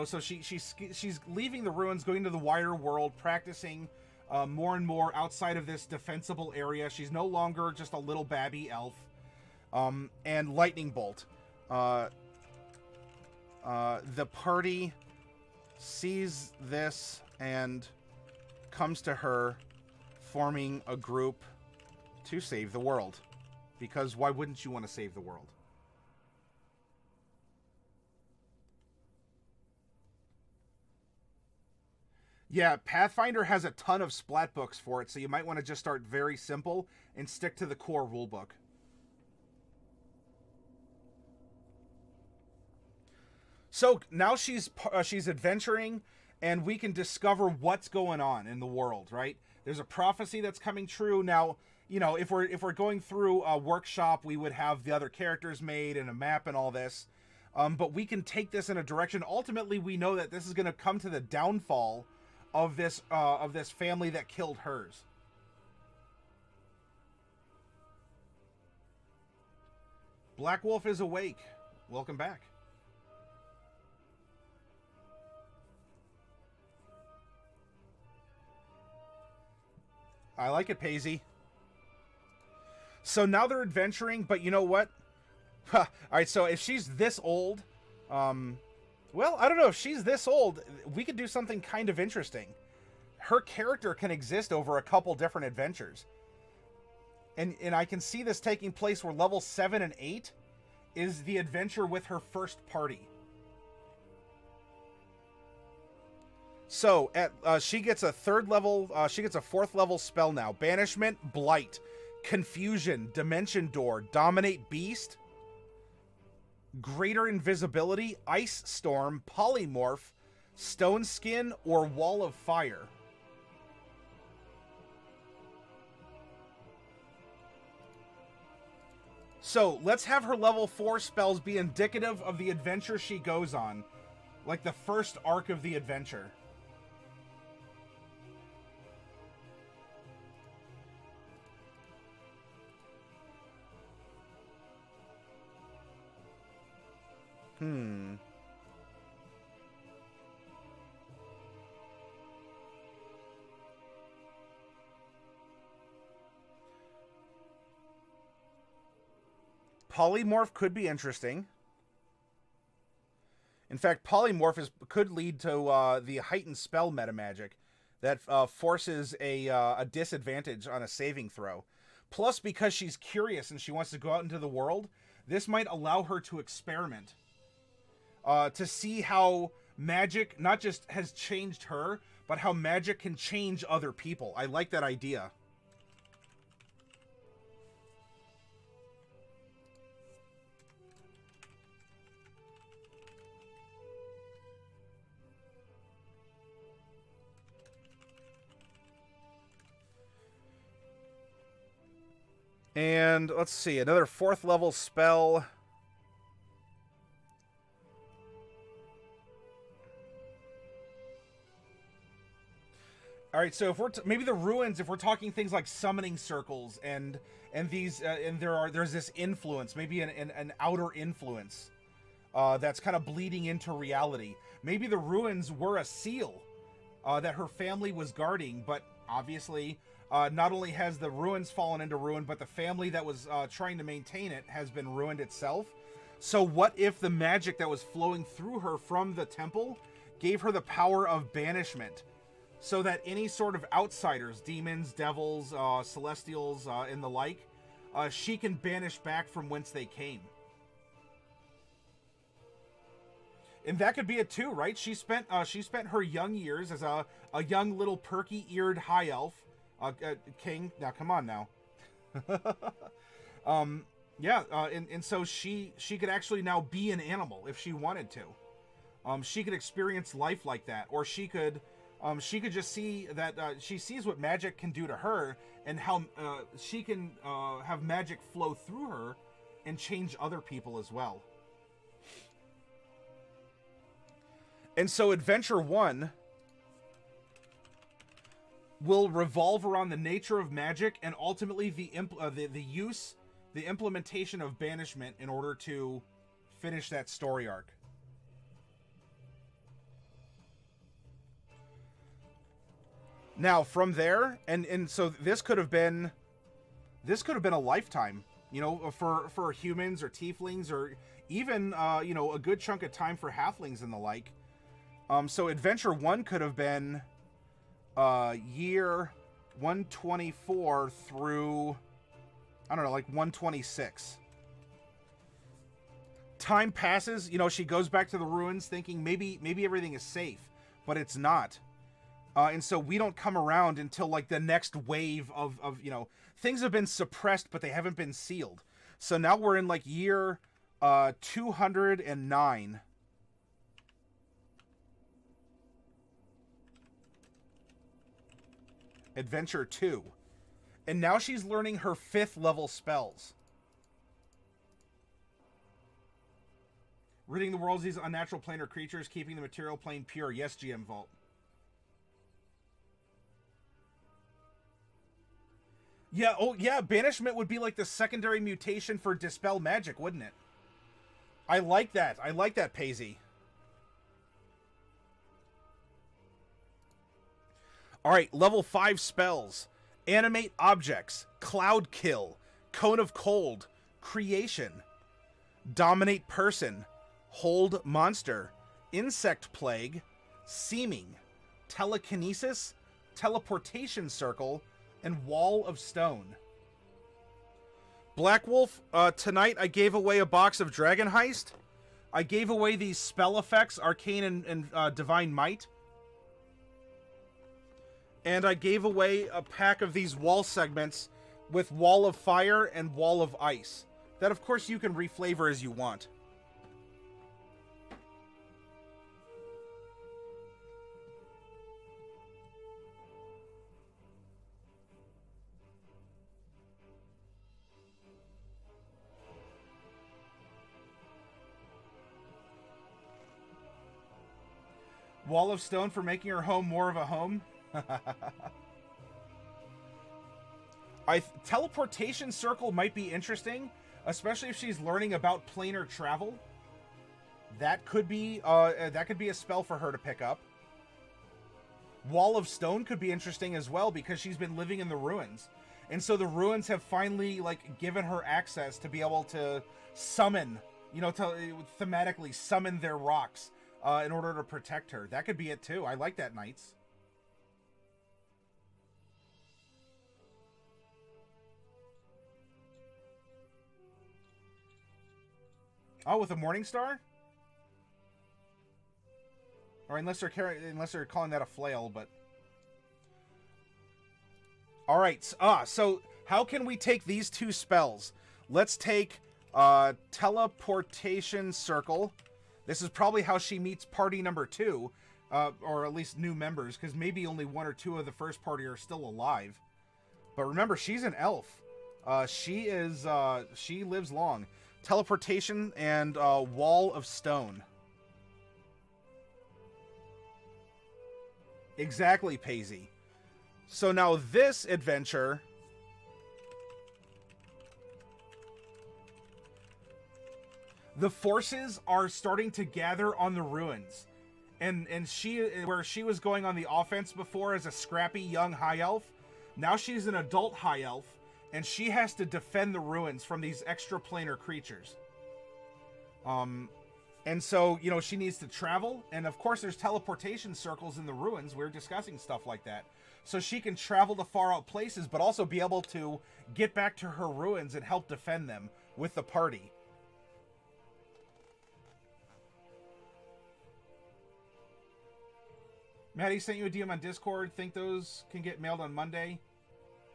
So she's leaving the ruins, going to the wider world, practicing more and more outside of this defensible area. She's no longer just a little babby elf. And lightning bolt. The party sees this and comes to her, forming a group to save the world. Because why wouldn't you want to save the world? Yeah, Pathfinder has a ton of splat books for it, so you might want to just start very simple and stick to the core rulebook. So now she's adventuring, and we can discover what's going on in the world, right? There's a prophecy that's coming true. Now, if we're going through a workshop, we would have the other characters made and a map and all this. But we can take this in a direction. Ultimately, we know that this is going to come to the downfall of this family that killed hers. Black Wolf is awake. Welcome back. I like it, Paisy. So now they're adventuring, but you know what? All right, so if she's this old, well, I don't know. If she's this old, we could do something kind of interesting. Her character can exist over a couple different adventures. And I can see this taking place where level 7 and 8 is the adventure with her first party. So she gets a 4th level spell now. Banishment, Blight, Confusion, Dimension Door, Dominate Beast, Greater Invisibility, Ice Storm, Polymorph, Stone Skin, or Wall of Fire. So let's have her level 4 spells be indicative of the adventure she goes on. Like the first arc of the adventure. Polymorph could be interesting. In fact, Polymorph could lead to the heightened spell meta magic that forces a disadvantage on a saving throw. Plus, because she's curious and she wants to go out into the world, this might allow her to experiment. To see how magic not just has changed her, but how magic can change other people. I like that idea. And let's see, another 4th level spell. All right, so if we're maybe the ruins, if we're talking things like summoning circles and these and there's this influence, maybe an outer influence that's kind of bleeding into reality. Maybe the ruins were a seal that her family was guarding, but obviously not only has the ruins fallen into ruin, but the family that was trying to maintain it has been ruined itself. So what if the magic that was flowing through her from the temple gave her the power of banishment? So that any sort of outsiders, demons, devils, celestials, and the like, she can banish back from whence they came. And that could be it too, right? She spent her young years as a young little perky-eared high elf, king. Now, come on now. And so she could actually now be an animal if she wanted to. She could experience life like that, or she could just see that she sees what magic can do to her, and how she can have magic flow through her and change other people as well. And so Adventure 1 will revolve around the nature of magic and ultimately the implementation of banishment in order to finish that story arc. Now from there, and so this could have been a lifetime, you know, for humans or tieflings or even you know, a good chunk of time for halflings and the like. So Adventure 1 could have been year 124 through, I don't know, like 126. Time passes, you know, she goes back to the ruins thinking maybe everything is safe, but it's not. And so we don't come around until like the next wave of, you know, things have been suppressed, but they haven't been sealed. So now we're in like year 209. Adventure 2. And now she's learning her 5th level spells. Ridding the worlds of these unnatural planar creatures, keeping the material plane pure. Yes, GM Vault. Yeah, oh yeah, banishment would be like the secondary mutation for dispel magic, wouldn't it? I like that. I like that, Paisy. Alright, level 5 spells. Animate objects. Cloud kill. Cone of cold. Creation. Dominate person. Hold monster. Insect plague. Seeming. Telekinesis. Teleportation circle. And wall of stone. Black Wolf, tonight I gave away a box of Dragon Heist. I gave away these spell effects, Arcane and Divine Might. And I gave away a pack of these wall segments with Wall of Fire and Wall of Ice. That, of course, you can reflavor as you want. Wall of Stone for making her home more of a home. Teleportation circle might be interesting, especially if she's learning about planar travel. That could be a spell for her to pick up. Wall of Stone could be interesting as well because she's been living in the ruins, and so the ruins have finally like given her access to be able to summon, you know, to thematically summon their rocks. In order to protect her. That could be it too. I like that, Knights. Oh, with a Morning Star? Or unless they're calling that a flail, but... Alright, so how can we take these two spells? Let's take Teleportation Circle. This is probably how she meets party number 2, or at least new members, because maybe only 1 or 2 of the first party are still alive. But remember, she's an elf. She lives long. Teleportation and Wall of Stone. Exactly, Paisy. So now this adventure... The forces are starting to gather on the ruins. And where she was going on the offense before as a scrappy young high elf, now she's an adult high elf, and she has to defend the ruins from these extraplanar creatures. And so, you know, she needs to travel, and of course there's teleportation circles in the ruins. We're discussing stuff like that. So she can travel to far out places, but also be able to get back to her ruins and help defend them with the party. Maddie sent you a DM on Discord. Think those can get mailed on Monday.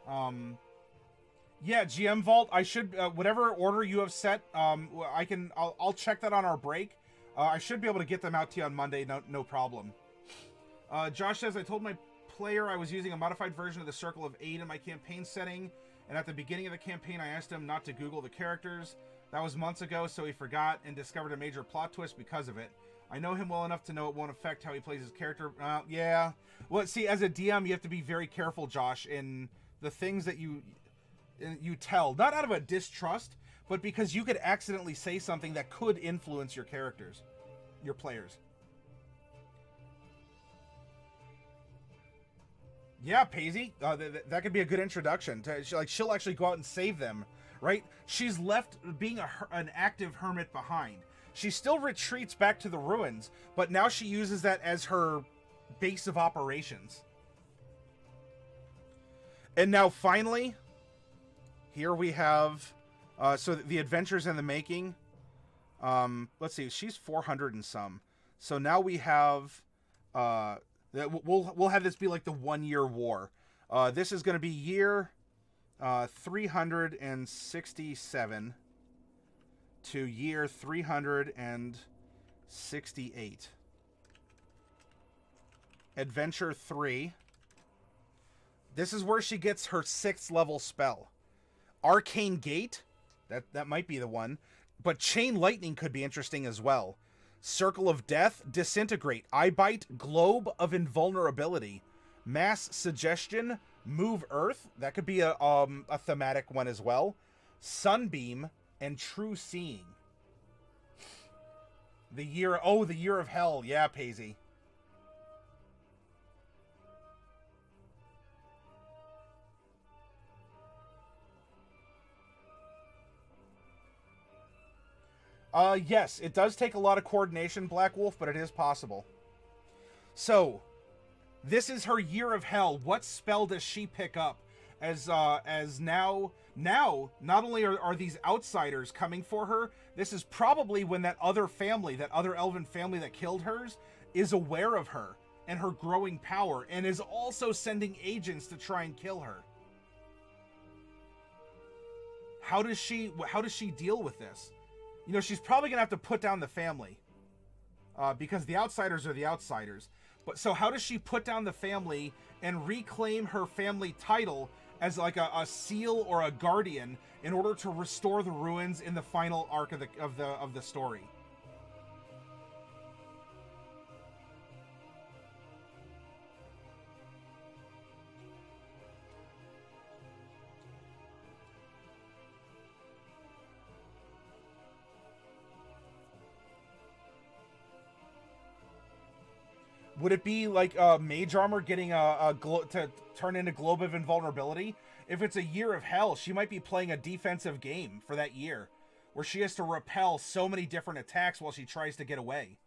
Yeah, GM Vault. I should whatever order you have set. I'll check that on our break. I should be able to get them out to you on Monday. No problem. Josh says, I told my player I was using a modified version of the Circle of 8 in my campaign setting, and at the beginning of the campaign I asked him not to Google the characters. That was months ago, so he forgot and discovered a major plot twist because of it. I know him well enough to know it won't affect how he plays his character. Yeah. Well, see, as a DM, you have to be very careful, Josh, in the things that you tell. Not out of a distrust, but because you could accidentally say something that could influence your characters, your players. Yeah, Paisy, that could be a good introduction. She'll actually go out and save them, right? She's left being an active hermit behind. She still retreats back to the ruins, but now she uses that as her base of operations. And now finally, here we have, so the adventures in the making. Let's see, she's 400 and some. So now we have, we'll have this be like the 1 year war. This is going to be year 367 to year 368. Adventure 3. This is where she gets her 6th level spell. Arcane Gate, that might be the one, but Chain Lightning could be interesting as well. Circle of Death, Disintegrate, Eye Bite, Globe of Invulnerability, Mass Suggestion, Move Earth, that could be a thematic one as well. Sunbeam, and True Seeing. The year of hell, yeah, Paisy. Yes, it does take a lot of coordination, Black Wolf, but it is possible. So, this is her year of hell. What spell does she pick up? As now, not only are these outsiders coming for her, this is probably when that other family, that other elven family that killed hers, is aware of her and her growing power, and is also sending agents to try and kill her. How does she deal with this? You know, she's probably going to have to put down the family. Because the outsiders are the outsiders. But so how does she put down the family and reclaim her family title as like a seal or a guardian in order to restore the ruins in the final arc of the story? Would it be like Mage Armor getting to turn into Globe of Invulnerability? If it's a year of hell, she might be playing a defensive game for that year, where she has to repel so many different attacks while she tries to get away.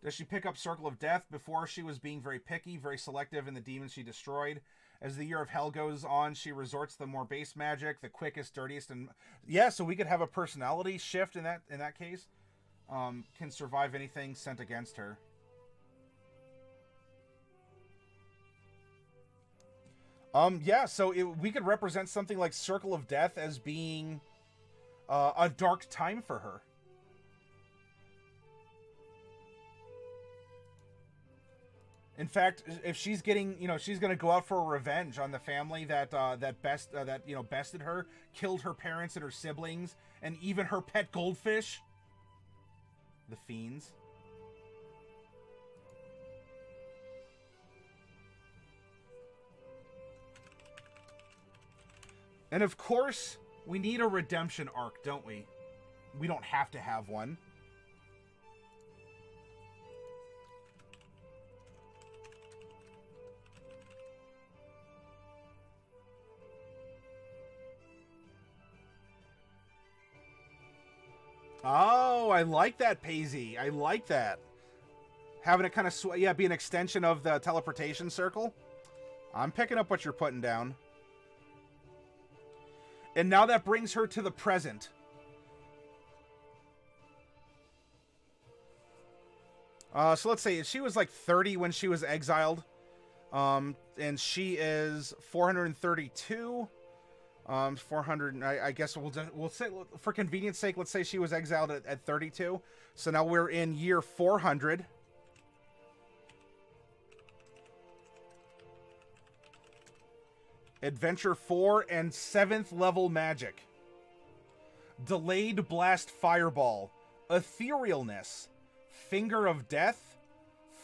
Does she pick up Circle of Death? Before, she was being very picky, very selective in the demons she destroyed. As the year of hell goes on, she resorts to the more base magic, the quickest, dirtiest, and yeah. So we could have a personality shift in that case. Can survive anything sent against her. Yeah, so we could represent something like Circle of Death as being a dark time for her. In fact, if she's getting, she's going to go out for a revenge on the family that bested her, killed her parents and her siblings, and even her pet goldfish. The Fiends. And of course, we need a redemption arc, don't we? We don't have to have one. Oh, I like that, Paisy. I like that. Having it kind of, be an extension of the teleportation circle. I'm picking up what you're putting down. And now that brings her to the present. So let's say she was like 30 when she was exiled. And she is 432. 400, I guess we'll say, for convenience sake, let's say she was exiled at 32. So now we're in year 400. Adventure 4 and 7th level magic. Delayed Blast Fireball. Etherealness. Finger of Death,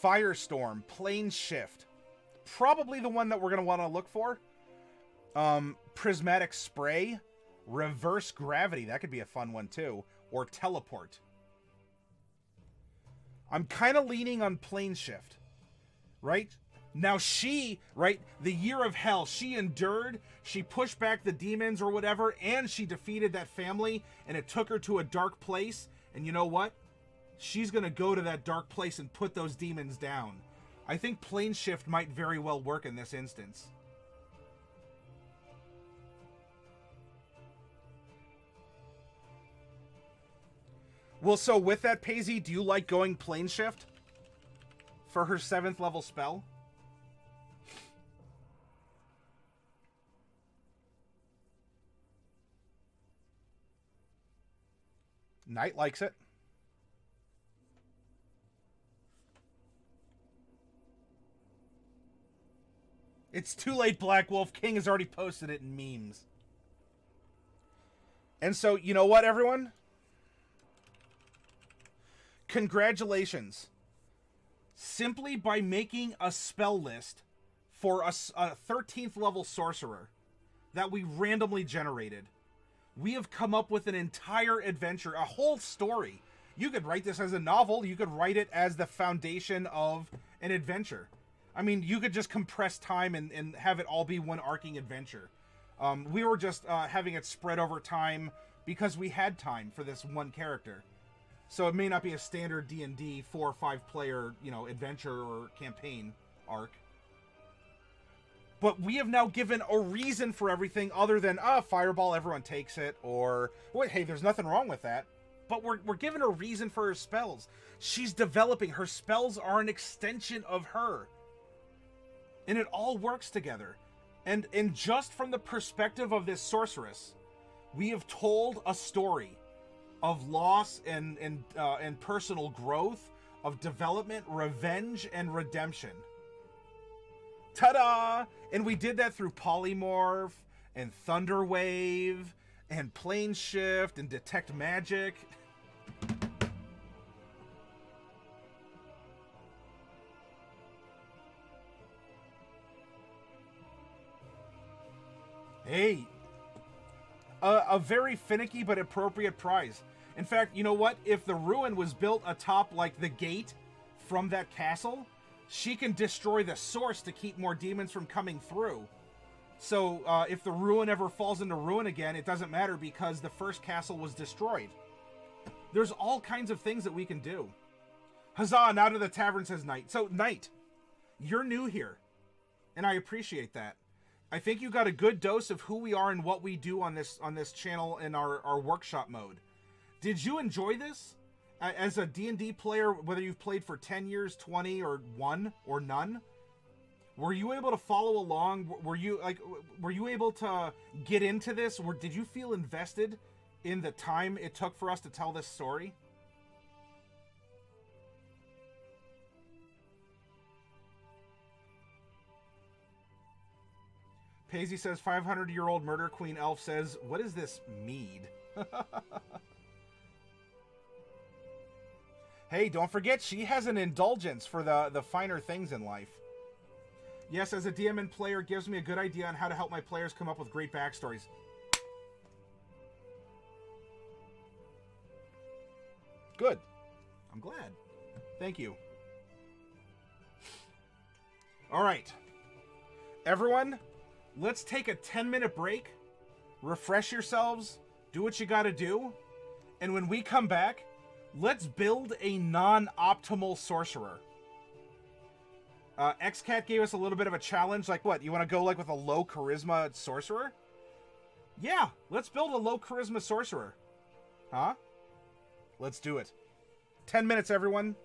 Firestorm, Plane Shift. Probably the one that we're going to want to look for. Prismatic Spray, Reverse Gravity. That could be a fun one too. Or Teleport. I'm kind of leaning on Plane Shift. Right? Now she, right, the Year of Hell, she endured, she pushed back the demons or whatever, and she defeated that family, and it took her to a dark place, and you know what? She's going to go to that dark place and put those demons down. I think Plane Shift might very well work in this instance. Well, so with that, Paisy, do you like going Plane Shift for her 7th level spell? Knight likes it. It's too late, Black Wolf. King has already posted it in memes. And so, you know what, everyone? Congratulations. Simply by making a spell list for a 13th level sorcerer that we randomly generated, we have come up with an entire adventure, a whole story. You could write this as a novel. You could write it as the foundation of an adventure. I mean, you could just compress time and have it all be one arcing adventure. We were just having it spread over time because we had time for this one character. So it may not be a standard D&D 4 or 5 player, adventure or campaign arc. But we have now given a reason for everything other than, fireball, everyone takes it, or, wait, hey, there's nothing wrong with that. But we're given a reason for her spells. She's developing. Her spells are an extension of her. And it all works together. And just from the perspective of this sorceress, we have told a story of loss and personal growth, of development, revenge, and redemption. Ta-da! And we did that through Polymorph, and Thunderwave, and Plane Shift, and Detect Magic. Hey, a very finicky but appropriate prize. In fact, you know what? If the ruin was built atop, like, the gate from that castle, she can destroy the source to keep more demons from coming through. So, if the ruin ever falls into ruin again, it doesn't matter because the first castle was destroyed. There's all kinds of things that we can do. Huzzah, now to the tavern, says Knight. So, Knight, you're new here, and I appreciate that. I think you got a good dose of who we are and what we do on this channel in our workshop mode. Did you enjoy this? As a D&D player, whether you've played for 10 years, 20, or 1, or none, were you able to follow along? Were you able to get into this? Or did you feel invested in the time it took for us to tell this story? Paisy says, 500-year-old murder queen elf says, what is this mead? Hey, don't forget, she has an indulgence for the finer things in life. Yes, as a DM and player, gives me a good idea on how to help my players come up with great backstories. Good. I'm glad. Thank you. All right. Everyone, let's take a 10-minute break. Refresh yourselves. Do what you gotta do. And when we come back, let's build a non-optimal sorcerer. XCat gave us a little bit of a challenge. Like, what? You want to go, like, with a low charisma sorcerer? Yeah, let's build a low charisma sorcerer. Huh? Let's do it. 10 minutes, everyone.